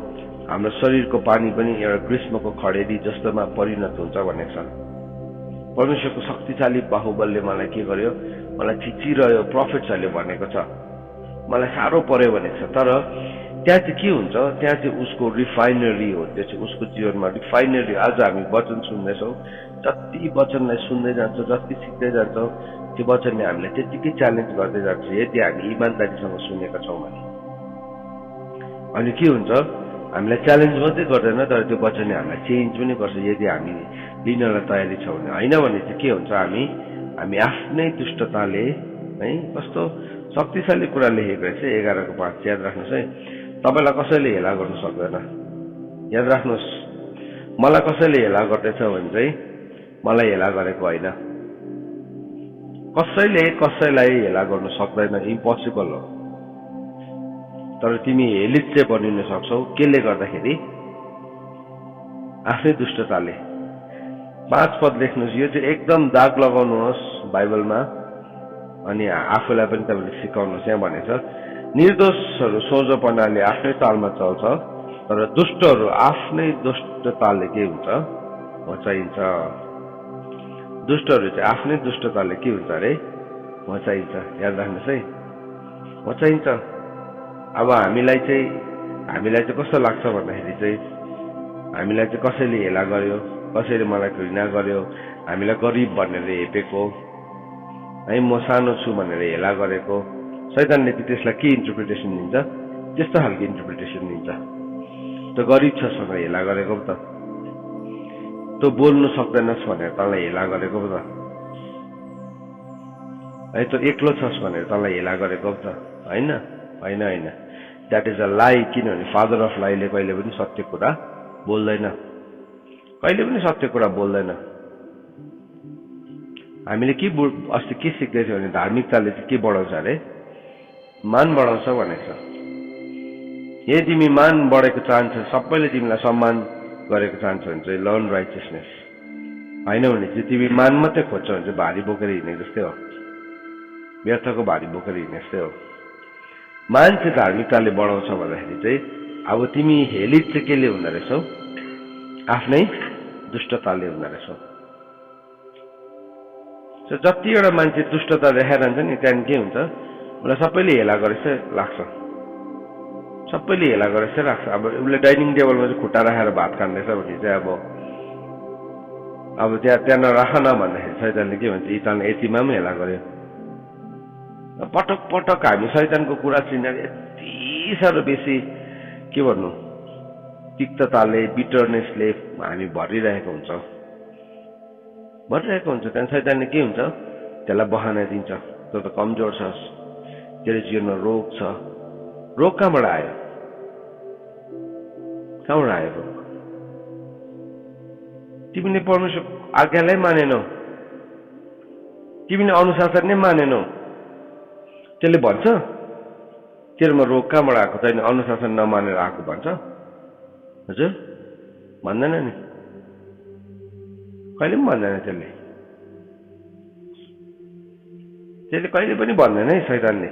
शरीरको पानी पनि एउटा ग्रीष्मको खडेरी जस्तोमा परिणत हुन्छ भनेको छ। परमेश्वरको शक्तिशाली बाहुबलले मलाई के गर्यो, मलाई खिचिरह्यो, प्रोफेट्सहरूले भनेको छ, मलाई साह्रो पर्यो भनेको छ। तर त्यहाँ चाहिँ के हुन्छ, त्यहाँ चाहिँ उसको रिफाइनरी हो। त्यो चाहिँ उसको जीवनमा रिफाइनरी। आज हामी वचन सुन्दैछौँ, जति वचनलाई सुन्दै जान्छौँ, जति सिक्दै जान्छौँ, त्यो वचनले हामीलाई त्यतिकै च्यालेन्ज गर्दै जान्छ यदि हामी इमान्दारीसँग सुनेका छौँ भने। अनि के हुन्छ, हामीलाई च्यालेन्ज मात्रै गर्दैन तर त्यो वचनले हामीलाई चेन्ज पनि गर्छ यदि हामी लिनलाई तयारी छौँ भने। होइन भने चाहिँ के हुन्छ, हामी आफ्नै दुष्टताले है, कस्तो शक्तिशाली कुरा लेखेको रहेछ 11:5 याद राख्नुहोस् है। तपाईँलाई कसैले हेला गर्नु सक्दैन, याद राख्नुहोस्। मलाई कसैले हेला गर्दैछ भने चाहिँ मलाई हेला गरेको होइन। कसैले कसैलाई हेला गर्नु सक्दैन, इम्पोसिबल हो। तर तिमी हेलित चाहिँ बनिन सक्छौ, केले गर्दाखेरि? आफ्नै दुष्टताले। 5 पद लेख्नुहोस्, यो चाहिँ एकदम दाग लगाउनुहोस् बाइबलमा अनि आफूलाई पनि तपाईँले सिकाउनुहोस्। यहाँ भनेछ निर्दोषहरू सोझोपनाले आफ्नै तालमा चल्छ तर दुष्टहरू आफ्नै दुष्टताले के हुन्छ, होचाइन्छ। दुष्टहरू चाहिँ आफ्नै दुष्टताले के हुन्छ अरे, होचाइन्छ। याद राख्नुहोस् है, होचाइन्छ। अब हामीलाई चाहिँ कस्तो लाग्छ भन्दाखेरि चाहिँ हामीलाई चाहिँ कसैले हेला गर्यो, कसैले मलाई घृणा गर्यो, हामीलाई गरिब भनेर हेपेको है, म सानो छु भनेर हेला गरेको, शैतानले त्यसलाई के इन्टरप्रिटेसन दिन्छ, त्यस्तो खालको इन्टरप्रिटेसन दिन्छ। त गरिब छसँग हेला गरेको पो त, तँ बोल्नु सक्दैनस् भनेर तँलाई हेला गरेको पो त है, तँ एक्लो छस् भनेर तँलाई हेला गरेको पो त होइन। होइन होइन, द्याट इज अ लाई। किनभने फादर अफ लाईले कहिले पनि सत्य कुरा बोल्दैन, कहिले पनि सत्य कुरा बोल्दैन। हामीले के अस्ति के सिक्दै थियौँ भने धार्मिकताले चाहिँ के बढाउँछ अरे, मान बढाउँछ भनेको छ। यदि तिमी मान बढेको चाहन्छ, सबैले तिमीलाई सम्मान गरेको चाहन्छ भने चाहिँ लर्न राइचियसनेस। होइन भने चाहिँ तिमी मान मात्रै खोज्छौ भने चाहिँ भारी बोकेर हिँडेको जस्तै हो, व्यर्थको भारी बोकेर हिँड्ने जस्तै हो। मान चाहिँ धार्मिकताले बढाउँछ भन्दाखेरि चाहिँ अब तिमी हेलित चाहिँ केले हुँदो रहेछौ, आफ्नै दुष्टताले हुँदो रहेछौ। जति एउटा मान्छे दुष्टता देखाइरहन्छ नि त्यहाँदेखि के हुन्छ, मलाई सबैले हेला गरेछ लाग्छ, सबैले हेला गरेछ लाग्छ। अब उसले डाइनिङ टेबलमा चाहिँ खुट्टा राखेर भात खाँदैछ भने चाहिँ अब त्यहाँ नराख न भन्दाखेरि शैतानले के भन्छ, यतिमा पनि हेला गर्यो। पटक पटक हामी शैतानको कुरा सुनेर यति साह्रो बेसी के भन्नु, तिक्तताले, बिटरनेसले हामी भरिरहेको हुन्छ। त्यहाँदेखि शैतानले के हुन्छ, त्यसलाई बहाना दिन्छ, तँ त कमजोर छस्, तेरो जीवनमा रोग छ। रोग कहाँबाट आयो, कहाँबाट आयो रोग? तिमीले परमेश्वर आज्ञालाई मानेनौ, तिमीले अनुशासन नै मानेनौ, त्यसले भन्छ तेरोमा रोग कहाँबाट आएको, तैँले अनुशासन नमानेर आएको भन्छ? हजुर भन्दैन नि, कहिले पनि भन्दैन। त्यसले कहिले पनि भन्दैन है शैतानले,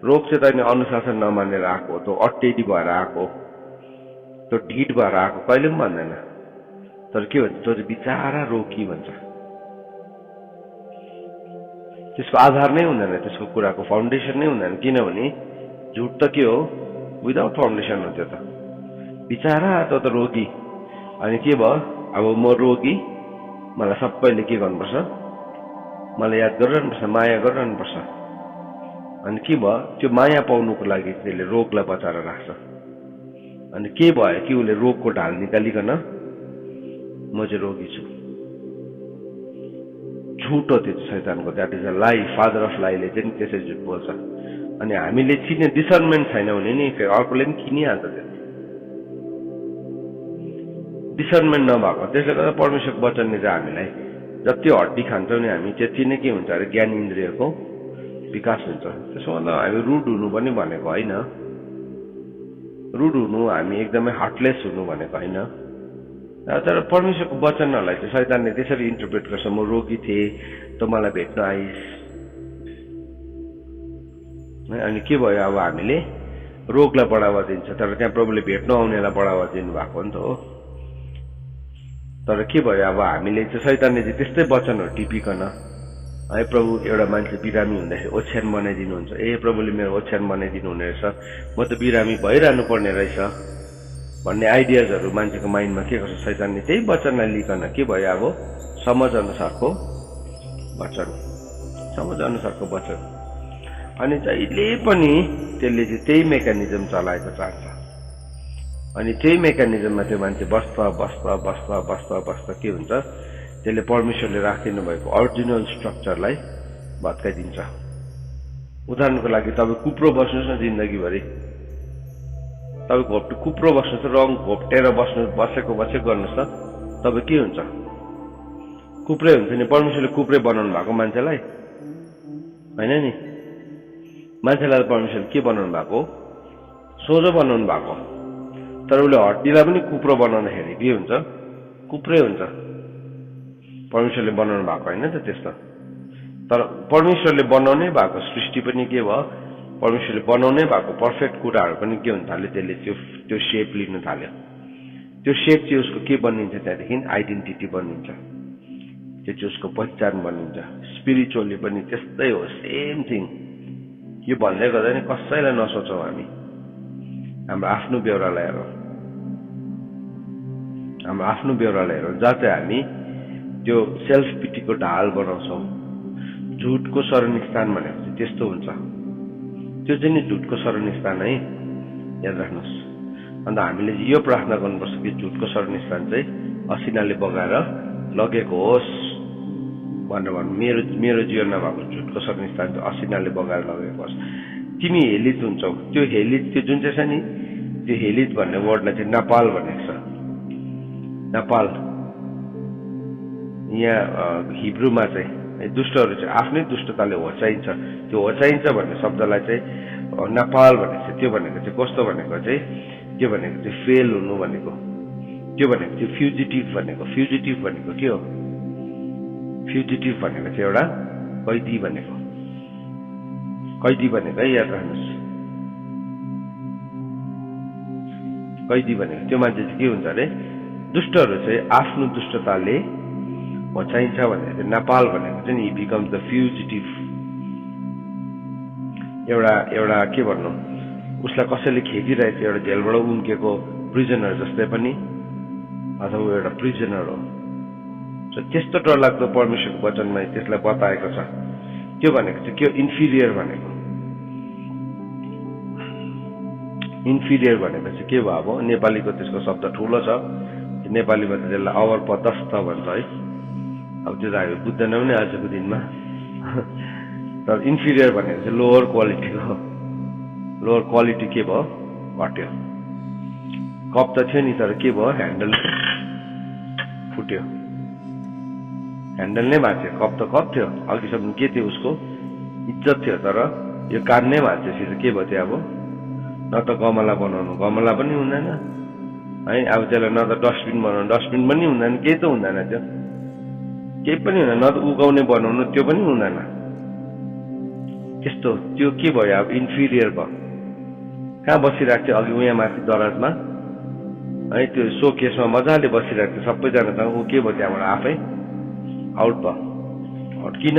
रोग चाहिँ तैँले अनुशासन नमानेर आएको, तँ अटेडी भएर आएको, तँ ढिट भएर आएको, कहिले पनि भन्दैन। तर के भन्छ, तँ चाहिँ बिचारा रोगी भन्छ। त्यसको आधार नै हुँदैन, त्यसको कुराको फाउन्डेसन नै हुँदैन। किनभने झुट त के हो, विदाउट फाउन्डेसन हो त्यो त। बिचारा तँ त रोगी, अनि के भयो, अब म रोगी, मलाई सबैले के गर्नुपर्छ, मलाई याद गरिरहनुपर्छ, माया गरिरहनुपर्छ। अनि के भयो, त्यो माया पाउनुको लागि त्यसले रोगलाई बचाएर राख्छ। अनि के भयो कि उसले रोगको ढाल निकालिकन म चाहिँ रोगी छु। झुट हो त्यो शैतानको, द्याट इज अ लाई। फादर अफ लाईले चाहिँ त्यसै झुट बोल्छ। अनि हामीले चिन्ने डिसर्नमेन्ट छैन भने नि फेरि अर्कोले पनि किनिहाल्छ। त्यो डिसर्नमेन्ट नभएको, त्यसले गर्दा परमेश्वरको वचनले चाहिँ हामीलाई जति हड्डी खान्छौँ नि हामी त्यति नै के हुन्छ अरे, ज्ञान इन्द्रियको विकास हुन्छ। त्यसो भन्दा हामी रुड हुनु पनि भनेको होइन, रुड हुनु, हामी एकदमै हार्टलेस हुनु भनेको होइन। तर परमेश्वरको वचनहरूलाई चाहिँ शैतानले त्यसरी इन्टरप्रेट गर्छ, म रोगी थिएँ त मलाई भेट्न आइस। अनि के भयो, अब हामीले रोगलाई बढावा दिन्छ, तर त्यहाँ प्रभुले भेट्न आउनेलाई बढावा दिनु भएको नि त हो। तर के भयो, अब हामीले चाहिँ शैतानले चाहिँ त्यस्तै वचनहरू टिपिकन है, प्रभु एउटा मान्छे बिरामी हुँदाखेरि ओछ्यान बनाइदिनुहुन्छ, ए प्रभुले मेरो ओछ्यान बनाइदिनु हुने रहेछ, म त बिरामी भइरहनु पर्ने रहेछ भन्ने आइडियाजहरू मान्छेको माइन्डमा के गर्छ शैतानले, त्यही वचनलाई लिकन के भयो, अब समझ अनुसारको वचन समझ अनुसारको वचन। अनि जहिले पनि त्यसले चाहिँ त्यही मेकानिजम चलाएको चाहन्छ। अनि त्यही मेकानिजममा त्यो मान्छे बस्दा के हुन्छ, त्यसले परमेश्वरले राखिदिनु भएको ओरिजिनल स्ट्रक्चरलाई भत्काइदिन्छ। उदाहरणको लागि तपाईँ कुप्रो बस्नुहोस् न जिन्दगीभरि, तपाईँ कुप्रो बस्नुहोस्, रङ घोप्टेर बसेको गर्नुहोस् त, तपाईँ के हुन्छ? कुप्रे हुन्छ नि। परमेश्वरले कुप्रे बनाउनु भएको मान्छेलाई होइन नि, मान्छेलाई परमेश्वरले के बनाउनु भएको? सोझो बनाउनु भएको। तर उसले हड्डीलाई पनि कुप्रो बनाउँदाखेरि के हुन्छ? कुप्रे हुन्छ। परमेश्वरले बनाउनु भएको होइन त त्यस्तो। तर परमेश्वरले बनाउनै भएको सृष्टि पनि के भयो? परमेश्वरले बनाउनै भएको पर्फेक्ट कुराहरू पनि के हुन थाल्यो? त्यसले त्यो सेप लिन थाल्यो। त्यो सेप चाहिँ उसको के बनिन्छ? त्यहाँदेखि आइडेन्टिटी बनिन्छ, त्यो चाहिँ उसको पहिचान बनिन्छ। स्पिरिचुअली पनि त्यस्तै हो, सेम थिङ। यो भन्दै गर्दा नि कसैलाई नसोचौँ, हामी हाम्रो आफ्नो बेहोरालाई हेरौँ, जहाँ चाहिँ हामी त्यो सेल्फ पिटीको ढाल बनाउँछौँ। झुटको शरणस्थान भनेको चाहिँ त्यस्तो हुन्छ। त्यो चाहिँ नि झुटको शरणस्थान है, याद राख्नुहोस्। अन्त हामीले यो प्रार्थना गर्नुपर्छ कि झुटको शरणस्थान चाहिँ असिनाले बगाएर लगेको होस् भनेर भन्नु। मेरो जीवनमा भएको झुटको शरणस्थान चाहिँ असिनाले बगाएर लगेको होस्। तिमी हेलित हुन्छौ। त्यो हेलित, त्यो जुन चाहिँ छ नि, त्यो हेलित भन्ने वर्डलाई चाहिँ नेपाल भनेको छ। नेपाल यहाँ हिब्रूमा चाहिँ दुष्टहरू चाहिँ आफ्नै दुष्टताले होचाइन्छ। त्यो होचाइन्छ भन्ने शब्दलाई चाहिँ नेपाल भनेको छ। त्यो भनेको चाहिँ कस्तो भनेको चाहिँ, त्यो भनेको चाहिँ फेल हुनु भनेको, त्यो भनेको चाहिँ फ्युजिटिभ भनेको। फ्युजिटिभ भनेको के हो? फ्युजिटिभ भनेको चाहिँ एउटा कैदी भनेको। कैदी भनेको है, याद राख्नुहोस्। कैदी भनेको त्यो मान्छे चाहिँ के हुन्छ अरे? दुष्टहरू चाहिँ आफ्नो दुष्टताले होचाइन्छ भनेको चाहिँ नेपाल भनेको चाहिँ नि बिकम्स द फ्युजिटिभ। एउटा के भन्नु, उसलाई कसैले खेदिरहेको छ, एउटा जेलबाट उम्केको प्रिजनर जस्तै पनि, अथवा एउटा प्रिजनर हो। त्यस्तो डरलाग्दो परमेश्वरको वचनमा त्यसलाई बताएको छ। त्यो भनेको चाहिँ के हो? इन्फिरियर भनेको। इन्फिरियर भनेको चाहिँ के भयो? अब नेपालीको त्यसको शब्द ठुलो छ, नेपालीमा त त्यसलाई अवरपदस्थ भन्छ है। अब त्यो त हामी बुझ्दैनौँ नि आजको दिनमा। तर इन्फिरियर भनेको चाहिँ लोवर क्वालिटीको। लोवर क्वालिटी के भयो? घट्यो। कप त थियो नि, तर के भयो? ह्यान्डल फुट्यो, ह्यान्डल नै भाँच्यो। कप त कप थियो, अघिसम्म के थियो? उसको इज्जत थियो। तर यो कान नै भाँचेपछि त के भयो? त्यो अब न त गमला बनाउनु, गमला पनि हुँदैन है। अब त्यसलाई न त डस्टबिन बनाउनु, डस्टबिन पनि हुँदैन, केही त हुँदैन। त्यो केही पनि हुँदैन। न त उगाउने बनाउनु, त्यो पनि हुँदैन। त्यस्तो त्यो के भयो? अब इन्फिरियर भयो। कहाँ बसिरहेको थियो अघि? उहाँ माथि दराजमा है, त्यो सो केसमा मजाले बसिरहेको थियो सबैजनासँग। ऊ के भयो? त्यहाँबाट आफै आउट भयो। किन?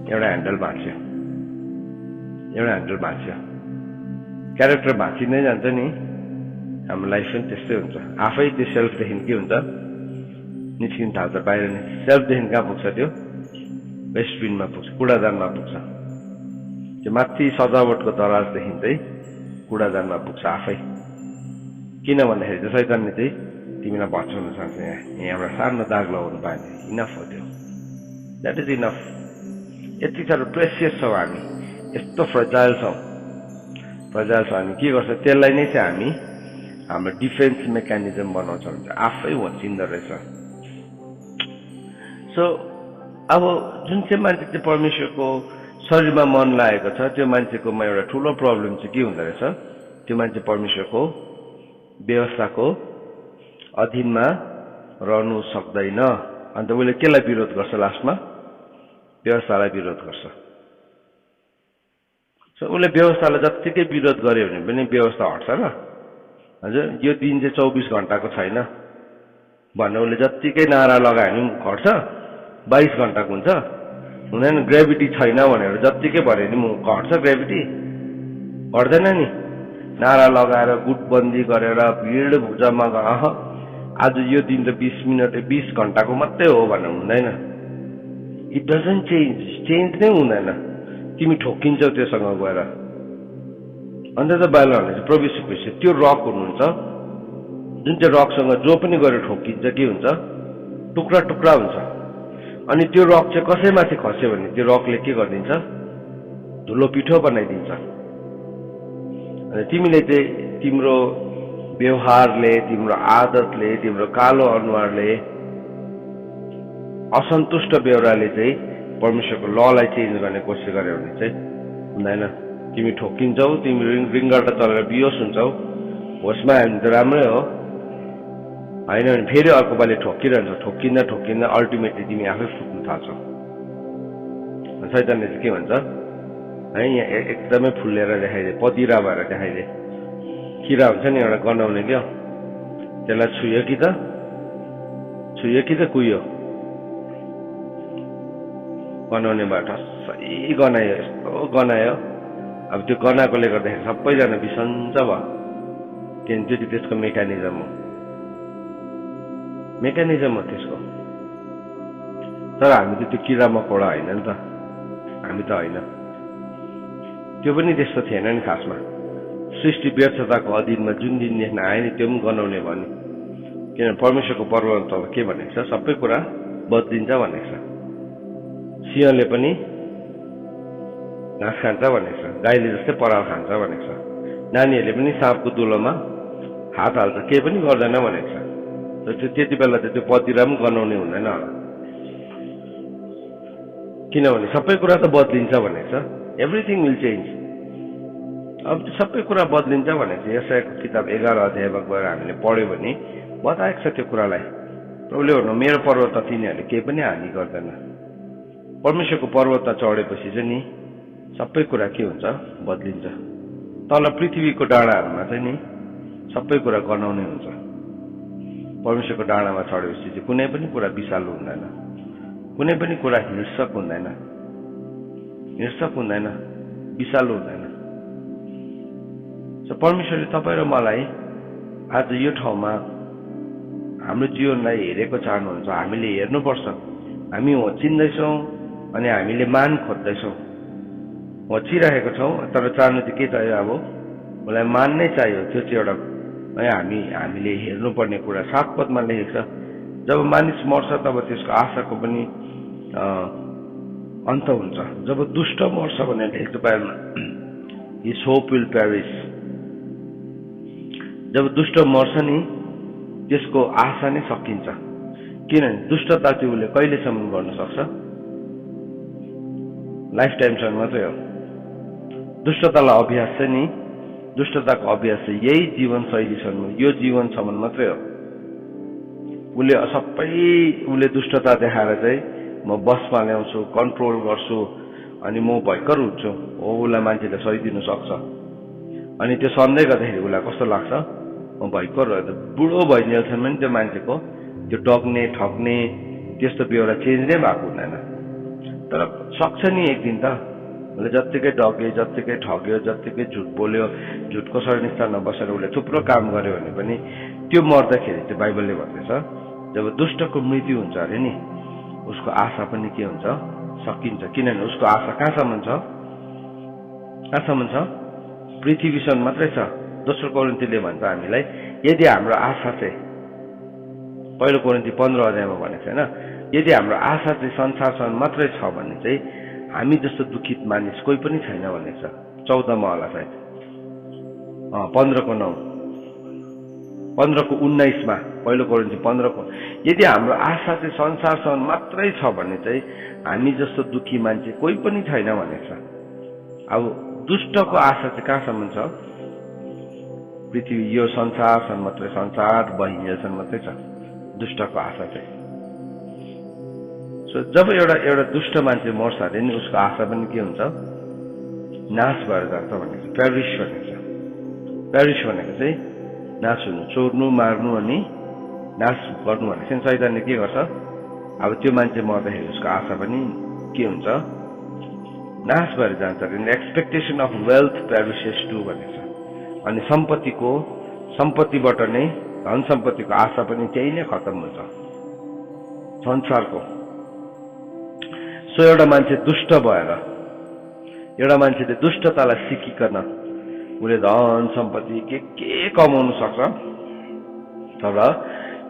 एउटा ह्यान्डल भाँच्यो, एउटा ह्यान्डल भाँच्यो। क्यारेक्टर भाँचिँदै जान्छ नि। हाम्रो लाइफ पनि त्यस्तै हुन्छ। आफै त्यो सेल्फदेखि के हुन्छ? निस्किन थाल्छ बाहिर। सेल्फदेखि कहाँ पुग्छ? त्यो डस्टबिनमा पुग्छ, कूडादानमा पुग्छ। त्यो माथि सजावटको दराजदेखि चाहिँ कूडादानमा पुग्छ आफै। किन भन्दाखेरि चाहिँ शैतानले चाहिँ तिमीलाई भत्काउन सक्छ। यहाँ एउटा सानो दाग लगाउनु पायो भने इनफ हो। त्यो द्याट इज इनफ। यति साह्रो प्रेसियस छौँ हामी, यस्तो फ्रजाइल छौँ। हामी के गर्छ? त्यसलाई नै चाहिँ हामी हाम्रो डिफेन्स मेकानिजम बनाउँछ भने आफै होचिँदो रहेछ। सो अब जुन चाहिँ मान्छे चाहिँ परमेश्वरको शरीरमा मन लागेको छ, त्यो मान्छेकोमा एउटा ठुलो प्रब्लम चाहिँ के हुँदो रहेछ? त्यो मान्छे परमेश्वरको व्यवस्थाको अधीनमा रहनु सक्दैन। अन्त उसले केलाई विरोध गर्छ? लास्टमा व्यवस्थालाई विरोध गर्छ। उसले व्यवस्थालाई जत्तिकै विरोध गर्यो भने पनि व्यवस्था हट्छ र? हजुर, यो दिन चाहिँ 24 घण्टाको छैन भनेर उसले जत्तिकै नारा लगायो भने घट्छ? 22 घण्टाको हुन्छ? हुँदैन। ग्रेभिटी छैन भनेर जत्तिकै भन्यो भने घट्छ ग्रेभिटी? घट्दैन नि। नारा लगाएर गुटबन्दी गरेर भिड जम्मा आज यो दिन त 20 मिनट 20 घण्टाको मात्रै हो भनेर हुँदैन। इट डजन्ट चेन्ज नै हुँदैन तिमी ठोकिन्छौ त्योसँग गएर अन्त त बाइलहरूले चाहिँ प्रोग्रेसिभ भएपछि त्यो रक हुनुहुन्छ जुन चाहिँ रकसँग जो पनि गएर ठोकिन्छ के हुन्छ टुक्रा टुक्रा हुन्छ अनि त्यो रक चाहिँ कसैमाथि खस्यो भने त्यो रकले के गरिदिन्छ धुलो पिठो बनाइदिन्छ अनि तिमीले चाहिँ तिम्रो व्यवहारले तिम्रो आदतले तिम्रो कालो अनुहारले असन्तुष्ट बेहोराले चाहिँ परमेश्वरको ललाई चेन्ज गर्ने कोसिस गर्यो भने चाहिँ हुँदैन तिमी ठोकिन्छौ तिमी रिङ्गटा चलेर बियोस हुन्छौ होसमा हामी त राम्रै हो होइन भने फेरि अर्को पालि ठोकिरहन्छ ठोकिँदा अल्टिमेटली तिमी आफै फुट्नु थाल्छौ शैतानले चाहिँ के भन्छ है यहाँ एकदमै फुल्लेर देखाइदिए पतिरा भएर देखाइदिए किरा हुन्छ नि एउटा गनाउने क्या त्यसलाई छुयो कि त कुहियो गनाउनेबाट सही गनायो यस्तो गनायो अब त्यो गनाएकोले गर्दाखेरि सबैजना बिसन्च भयो किनभने त्यो त्यसको मेकानिजम हो त्यसको तर हामी त त्यो किरा मकोडा होइन नि त हामी त होइन त्यो पनि त्यस्तो थिएन नि खासमा सृष्टि व्यर्थताको अधीनमा जुन दिनदेखि आयो नि त्यो पनि गनाउने भन्यो किनभने परमेश्वरको पर्वमा त के भनेको छ सबै कुरा बदलिन्छ भनेको छ सिंहले पनि घाँस खान्छ भनेको छ गाईले जस्तै पराल खान्छ भनेको छ नानीहरूले पनि साँपको दुलोमा हात हाल्छ केही पनि गर्दैन भनेको छ त्यति बेला त त्यो पतिरा पनि गनाउने हुँदैन होला किनभने सबै कुरा त बदलिन्छ भनेको छ एभ्रिथिङ विल चेन्ज अब सबै कुरा बदलिन्छ भनेको छ यशायाको किताब 11 अध्यायमा गएर हामीले पढ्यो भने बताएको छ त्यो कुरालाई प्रभुले भन्नु मेरो पर्वत तिनीहरूले केही पनि हानि गर्दैन परमेश्वरको पर्वतमा चढेपछि चाहिँ नि सबै कुरा के हुन्छ बदलिन्छ तल पृथ्वीको डाँडाहरूमा चाहिँ नि सबै कुरा गनाउने हुन्छ परमेश्वरको डाँडामा चढेपछि चाहिँ कुनै पनि कुरा विषालु हुँदैन कुनै पनि कुरा हिंसक हुँदैन विषालु हुँदैन परमेश्वरले तपाईँ र मलाई आज यो ठाउँमा हाम्रो जीवनलाई हेरेको चाहनुहुन्छ हामीले हेर्नुपर्छ हामी होचिँदैछौँ अनि हामीले मान खोज्दैछौँ होचिरहेको छौँ तर चाहनु चाहिँ के चाहियो अब मलाई मान नै चाहियो त्यो चाहिँ एउटा हामीले हेर्नुपर्ने कुरा 7 पदमा लेखेको छ जब मानिस मर्छ तब त्यसको आशाको पनि अन्त हुन्छ जब दुष्ट मर्छ भने लेखेको बारेमा हिज होप विल पेरिश जब दुष्ट मर्छ नि त्यसको आशा नै सकिन्छ किनभने दुष्टता चाहिँ उसले कहिलेसम्म गर्न सक्छ लाइफ टाइमसम्म मात्रै हो दुष्टताको अभ्यास चाहिँ यही जीवन शैलीसम्म यो जीवनसम्म मात्रै हो उसले दुष्टता देखाएर चाहिँ म बसमा ल्याउँछु कन्ट्रोल गर्छु अनि म भयङ्कर हुन्छु उसलाई मान्छेले सही दिनु सक्छ अनि त्यो सन्देह गर्दाखेरि उसलाई कस्तो लाग्छ म भयङ्कर बुढो भइदिएसम्म पनि त्यो मान्छेको त्यो डग्ने ठग्ने त्यस्तो बेहोरा चेन्ज नै भएको हुँदैन तर सक्छ नि एक दिन त उसले जत्तिकै डग्यो जत्तिकै ठग्यो जत्तिकै झुट बोल्यो झुटको शरणस्थानमा बसेर उसले थुप्रो काम गर्यो भने पनि त्यो मर्दाखेरि चाहिँ बाइबलले भन्दैछ जब दुष्टको मृत्यु हुन्छ अरे नि उसको आशा पनि के हुन्छ सकिन्छ किनभने उसको आशा कहाँसम्म छ पृथ्वीसम्म मात्रै छ दोस्रो कोरिन्थीले भन्छ हामीलाई यदि हाम्रो आशा चाहिँ पहिलो कोरिन्थी 15 अध्यायमा भनेको छैन यदि हाम्रो आशा चाहिँ संसारसम्म मात्रै छ भने चाहिँ हामी जस्तो दुखित मानिस कोही पनि छैन भनेको छ 14 मा होला सायद 15 को 9 15 को 19 मा पहिलो कोरिन्थी 15 को यदि हाम्रो आशा चाहिँ संसारसम्म मात्रै छ भने चाहिँ हामी जस्तो दुखी मान्छे कोही पनि छैन भनेको छ अब दुष्टको आशा चाहिँ कहाँसम्म छ पृथ्वी यो संसारसम्म मात्रै संसार बहिन्जेलसम्म मात्रै छ दुष्टको आशा चाहिँ सो जब एउटा दुष्ट मान्छे मर्छ अरे नि उसको आशा पनि के हुन्छ नाश भएर जान्छ भनेको पेरिश भनेको चाहिँ नाश हुनु चोर्नु मार्नु अनि नाश गर्नु भनेको चाहिँ शैतानले के गर्छ अब त्यो मान्छे मर्दाखेरि उसको आशा पनि के हुन्छ नाश भएर जान्छ अरे एक्सपेक्टेसन अफ वेल्थ पेरिसेस टु भनेको छ अनि सम्पत्तिबाट नै धन सम्पत्तिको आशा पनि त्यही नै खत्तम हुन्छ संसारको सो एउटा मान्छे दुष्ट भएर एउटा मान्छेले दुष्टतालाई सिकिकन उसले धन सम्पत्ति के कमाउनु सक्छ, तर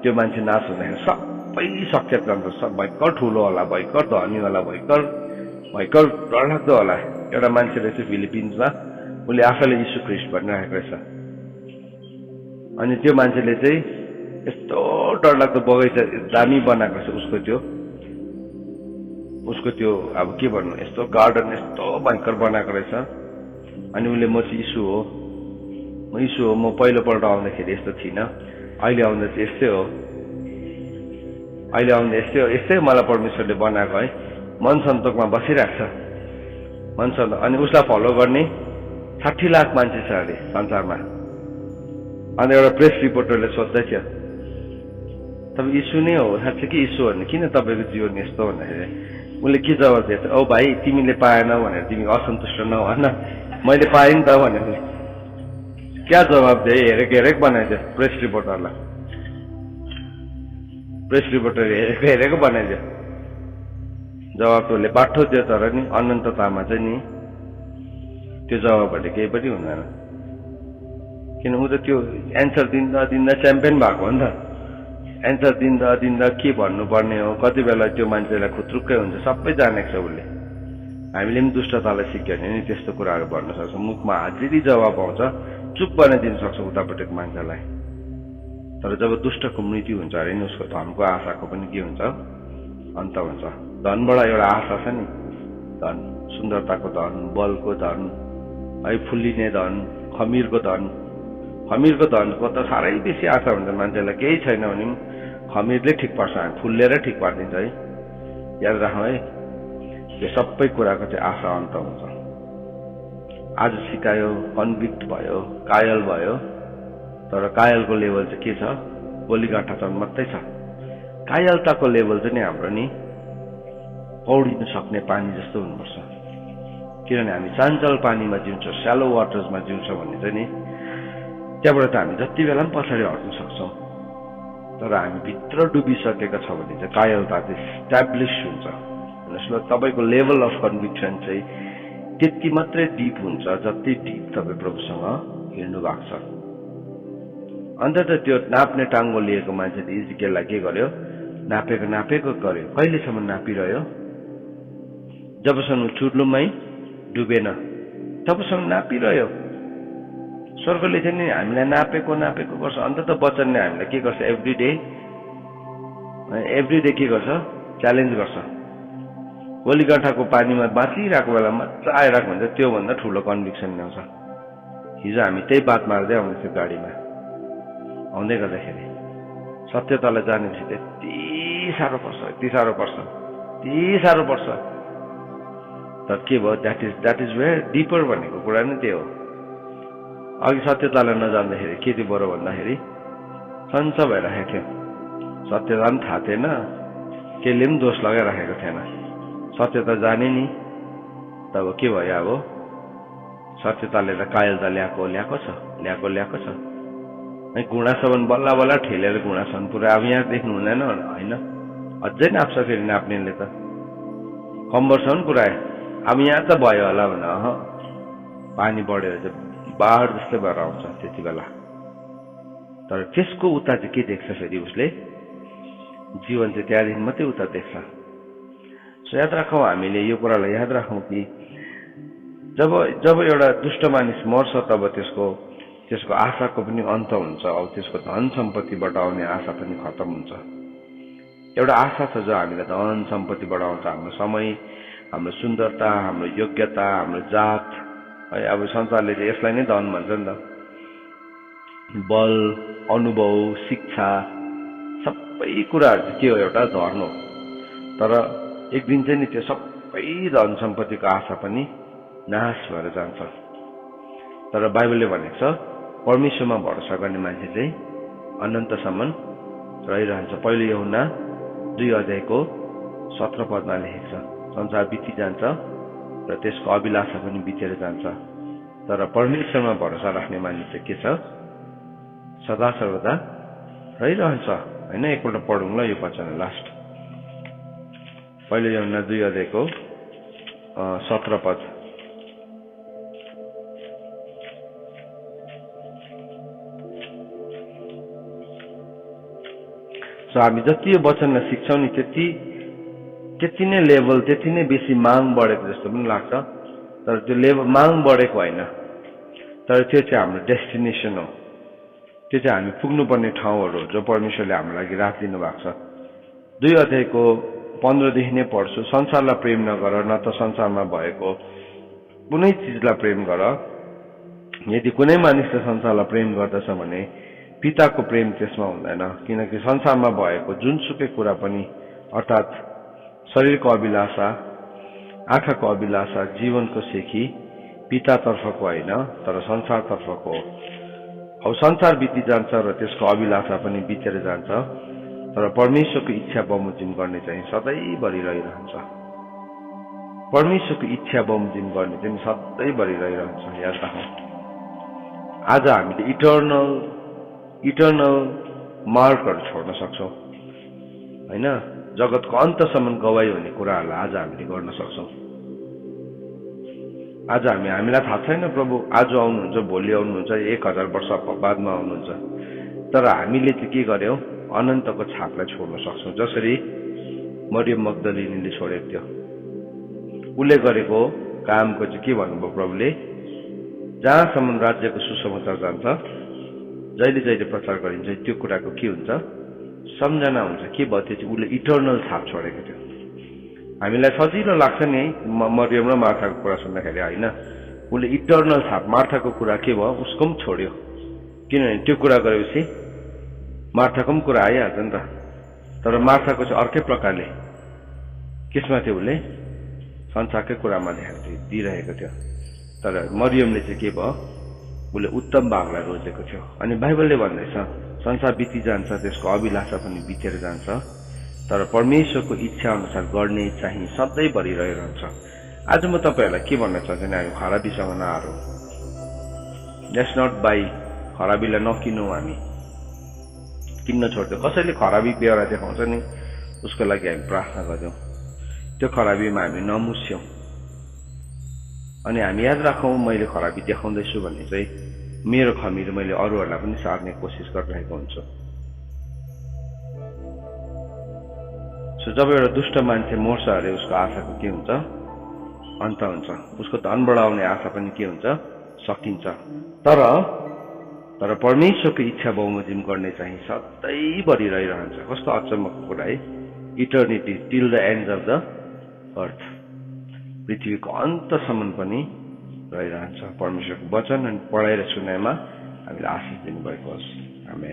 त्यो मान्छे नाश हुँदैन सबै सचेत गर्छ, भयङ्कर ठुलो होला, भयङ्कर धनी होला, भयङ्कर डरलाग्दो होला। एउटा मान्छेले चाहिँ फिलिपिन्समा उसले आफैले यीशु ख्रीष्ट भनिरहेको रहेछ। अनि त्यो मान्छेले चाहिँ यस्तो डरलाग्दो बगैँचा दामी बनाएको छ, उसको त्यो अब के भन्नु, यस्तो गार्डन यस्तो भयङ्कर बनाएको रहेछ। अनि उसले म चाहिँ यीशु हो, म पहिलोपल्ट आउँदाखेरि यस्तो थिइनँ, अहिले आउँदा चाहिँ यस्तै हो, अहिले आउँदा यस्तै मलाई परमेश्वरले बनाएको है। मन सन्तोकमा बसिरहेको छ, मन सन्तोक। अनि उसलाई फलो गर्ने 60 लाख मान्छे छ अरे संसारमा। अनि एउटा प्रेस रिपोर्टरले सोध्दै थियो, तपाईँ यीशु नै हो साँच्चै कि यीशु भन्ने, किन तपाईँको जीवन यस्तो भन्दाखेरि उसले के जवाब दिएछ, औ भाइ तिमीले पाएनौ भनेर तिमी असन्तुष्ट नभन, मैले पाएँ नि त भनेर क्या जवाब दिए। हेरेको बनाइदियो प्रेस रिपोर्टरलाई, प्रेस रिपोर्टर हेरेको बनाइदियो जवाब। त उसले बाठो दियो, तर नि अनन्ततामा चाहिँ नि त्यो जवाबहरूले केही पनि हुँदैन, किन ऊ त त्यो एन्सर दिँदा च्याम्पियन भएको हो नि त। एन्सर दिँदा के भन्नुपर्ने हो, कति बेला त्यो मान्छेलाई खुत्रुक्कै हुन्छ, सबै जानेको छ उसले। हामीले पनि दुष्टतालाई सिक्यो भने नि त्यस्तो कुराहरू भन्न सक्छौँ, मुखमा हाजिरी जवाब आउँछ, चुप बनाइदिन सक्छौँ उतापट्टिको मान्छेलाई। तर जब दुष्टको मृत्यु हुन्छ अरे नि उसको धनको आशाको पनि के हुन्छ, अन्त हुन्छ। धनबाट एउटा आशा छ नि, धन, सुन्दरताको धन, बलको धन है, फुल्लिने धन, खमिरको धनको त साह्रै बेसी आशा हुन्छ मान्छेलाई। केही छैन भने पनि खमिरले ठिक पार्छ, फुल्लेर ठिक पारिदिन्छ है। याद राखौँ है, यो सबै कुराको चाहिँ आशा अन्त हुन्छ। आज सिकायो, कन्भिक्ट भयो, कायल भयो, तर कायलको लेभल चाहिँ के छ, गोलीगाठासम्म मात्रै छ। कायलताको लेभल चाहिँ नि हाम्रो नि पौडिन सक्ने पानी जस्तो हुनुपर्छ, किनभने हामी चाञ्चल पानीमा जिउँछौँ, स्यालो वाटर्समा जिउँछौँ भने चाहिँ नि त्यहाँबाट त हामी जति बेला पनि पछाडि हट्न सक्छौँ। तर हामी भित्र डुबिसकेका छौँ भने चाहिँ कायलता चाहिँ इस्ट्याब्लिस हुन्छ। तपाईँको लेभल अफ कन्भिक्सन चाहिँ त्यति मात्रै डिप हुन्छ जति डिप तपाईँ प्रभुसँग हिँड्नु भएको छ। अन्त त त्यो नाप्ने टाङ्गो लिएको मान्छेले इजिकेललाई के गर्यो, नापेको गर्यो। कहिलेसम्म नापिरह्यो, जबसम्म चुर्लुमै डुबेन तबसम्म नापिरह्यो। स्वर्गले चाहिँ नि हामीलाई नापेको गर्छ। अन्त त वचनले हामीलाई के गर्छ, एभ्री डे के गर्छ, च्यालेन्ज गर्छ। गोलीगाठाको पानीमा बाँचिरहेको बेला मजा आइरहेको हुन्छ, त्योभन्दा ठुलो कन्भिक्सन ल्याउँछ। हिजो हामी त्यही बात मार्दै आउँदैथ्यो गाडीमा आउँदै गर्दाखेरि, सत्यतालाई जानेपछि यति साह्रो पर्छ। तर के भयो, द्याट इज वेयर डिपर भनेको कुरा नै त्यो हो। अघि सत्यतालाई नजान्दाखेरि के थियो बरु भन्दाखेरि सन्च भइराखेको थियो, सत्यता पनि थाहा थिएन, केले पनि दोष लगाइराखेको थिएन। सत्यता जाने नि, तब के भयो, अब सत्यताले त कायलता ल्याएको छ। गुणासम्म बल्ल ठेलेर गुणासम्म पुरा। अब यहाँ देख्नु हुँदैन होइन, अझै नाप्छ फेरि नाप्नेले त, कम्बरसम्म पुऱ्यायो। अब यहाँ त भयो होला भने पानी बढ्यो चाहिँ बाढ जस्तै भएर आउँछ त्यति बेला। तर त्यसको उता चाहिँ के देख्छ फेरि उसले, जीवन चाहिँ त्यहाँदेखि मात्रै उता देख्छ। सो याद राखौँ, हामीले यो कुरालाई याद राखौँ कि जब एउटा दुष्ट मानिस मर्छ तब त्यसको आशाको पनि अन्त हुन्छ। अब त्यसको धन सम्पत्तिबाट आउने आशा पनि खतम हुन्छ। एउटा आशा छ जो हामीलाई धन सम्पत्तिबाट आउँछ, हाम्रो समय, हाम्रो सुन्दरता, हाम्रो योग्यता, हाम्रो जात है। अब संसारले चाहिँ यसलाई नै धन भन्छ नि त, बल, अनुभव, शिक्षा, सबै कुराहरू चाहिँ के हो, एउटा धन हो। तर एक दिन चाहिँ नि त्यो सबै धन सम्पत्तिको आशा पनि नाश भएर जान्छ। तर बाइबलले भनेको छ परमेश्वरमा भरोसा गर्ने मान्छे चाहिँ अनन्तसम्म रहिरहन्छ। पहिलो यूहन्ना 2:17 लेखेको छ, संसार बिति जान्छ र त्यसको अभिलाषा पनि बितेर जान्छ, तर परमेश्वरमा भरोसा राख्ने मानिस चाहिँ के छ, सदा सर्वदा रहिरहन्छ। होइन, एकपल्ट पढौँ ल यो वचन लास्ट। पहिलो यूहन्ना 2 अध्यायको 17 पद। हामी जति यो वचनलाई सिक्छौँ नि त्यति नै लेभल, त्यति नै बेसी माग बढेको जस्तो पनि लाग्छ। तर त्यो लेभल माग बढेको होइन, तर त्यो चाहिँ हाम्रो डेस्टिनेसन हो। त्यो चाहिँ हामी पुग्नुपर्ने ठाउँहरू हो जो परमेश्वरले हाम्रो लागि राखिदिनु भएको छ। 2 अध्यायको 15 देखि नै पढ्छु। संसारलाई प्रेम नगर, न त संसारमा भएको कुनै चिजलाई प्रेम गर। यदि कुनै मानिसले संसारलाई प्रेम गर्दछ भने पिताको प्रेम त्यसमा हुँदैन, किनकि संसारमा भएको जुनसुकै कुरा पनि अर्थात् शरीरको अभिलाषा, आँखाको अभिलाषा, जीवनको सेखी पितातर्फको होइन तर संसारतर्फको हो। अब संसार बिति जान्छ र त्यसको अभिलाषा पनि बितेर जान्छ, तर परमेश्वरको इच्छा बमोजिम गर्ने चाहिँ सधैँभरि रहिरहन्छ। परमेश्वरको इच्छा बमोजिम गर्ने चाहिँ सधैँभरि रहिरहन्छ। याद राखौँ, आज हामीले इटर्नल मार्कहरू छोड्न सक्छौँ होइन। जगतको अन्तसम्म गवाई हुने कुराहरूलाई आज हामीले गर्न सक्छौँ। आज हामीलाई थाहा छैन प्रभु आज आउनुहुन्छ, भोलि आउनुहुन्छ, 1000 वर्ष बादमा आउनुहुन्छ, तर हामीले चाहिँ के गर्यौँ? अनन्तको छापलाई छोड्न सक्छौँ। जसरी मरियम मग्दलिनीले छोडेको थियो। उसले गरेको कामको चाहिँ के भन्नुभयो प्रभुले? जहाँसम्म राज्यको सुसमाचार जान्छ, जहिले जहिले प्रचार गरिन्छ, त्यो कुराको के हुन्छ? सम्झना हुन्छ। के भयो? त्यो चाहिँ उसले इटर्नल छाप छोडेको थियो। हामीलाई सजिलो लाग्छ नि मरियम र मार्थाको कुरा सुन्दाखेरि, होइन। उसले इटर्नल छाप, मार्थाको कुरा के भयो? उसको पनि छोड्यो, किनभने त्यो कुरा गरेपछि मार्थाको पनि कुरा आइहाल्छ नि त। तर मार्थाको चाहिँ अर्कै प्रकारले केसमा थियो? उसले संसारकै कुरामा ध्यान दिइरहेको थियो। तर मरियमले चाहिँ के भयो? उसले उत्तम भागलाई रोजेको थियो। अनि बाइबलले भन्दैछ संसार बिति जान्छ, त्यसको अभिलाषा पनि बितेर जान्छ, तर परमेश्वरको इच्छा अनुसार गर्ने चाहिँ सधैँभरि रहिरहन्छ। आज म तपाईँहरूलाई के भन्न चाहन्छु भने हामी खराबीसँग नहारौँ। लेट्स नट बाई, खराबीलाई नकिनौँ। हामी किन्न छोड्छौँ। कसैले खराबी बेहोरा देखाउँछ नि, उसको लागि हामी प्रार्थना गर्छौँ। त्यो खराबीमा हामी नमुस्यौँ। अनि हामी याद राखौँ, मैले खराबी देखाउँदैछु भन्ने चाहिँ मेरो खमीर मैले अरूहरूलाई पनि सार्ने कोसिस गरिरहेको हुन्छु। सो जब एउटा दुष्ट मान्छे मर्छ अरे उसको आशाको के हुन्छ? अन्त हुन्छ। उसको धन बढाउने आशा पनि के हुन्छ? सकिन्छ। तर परमेश्वरको इच्छा बमोजिम गर्ने चाहिँ सधैँभरि रहिरहन्छ। कस्तो अचम्मको कुरा है! Eternity, till the and of the earth, पृथ्वीको अन्तसम्म पनि रहिरहन्छ। परमेश्वरको वचन अनि पढाइ र सुनाइमा हामीले आशिष दिनुभएको होस्। आमेन।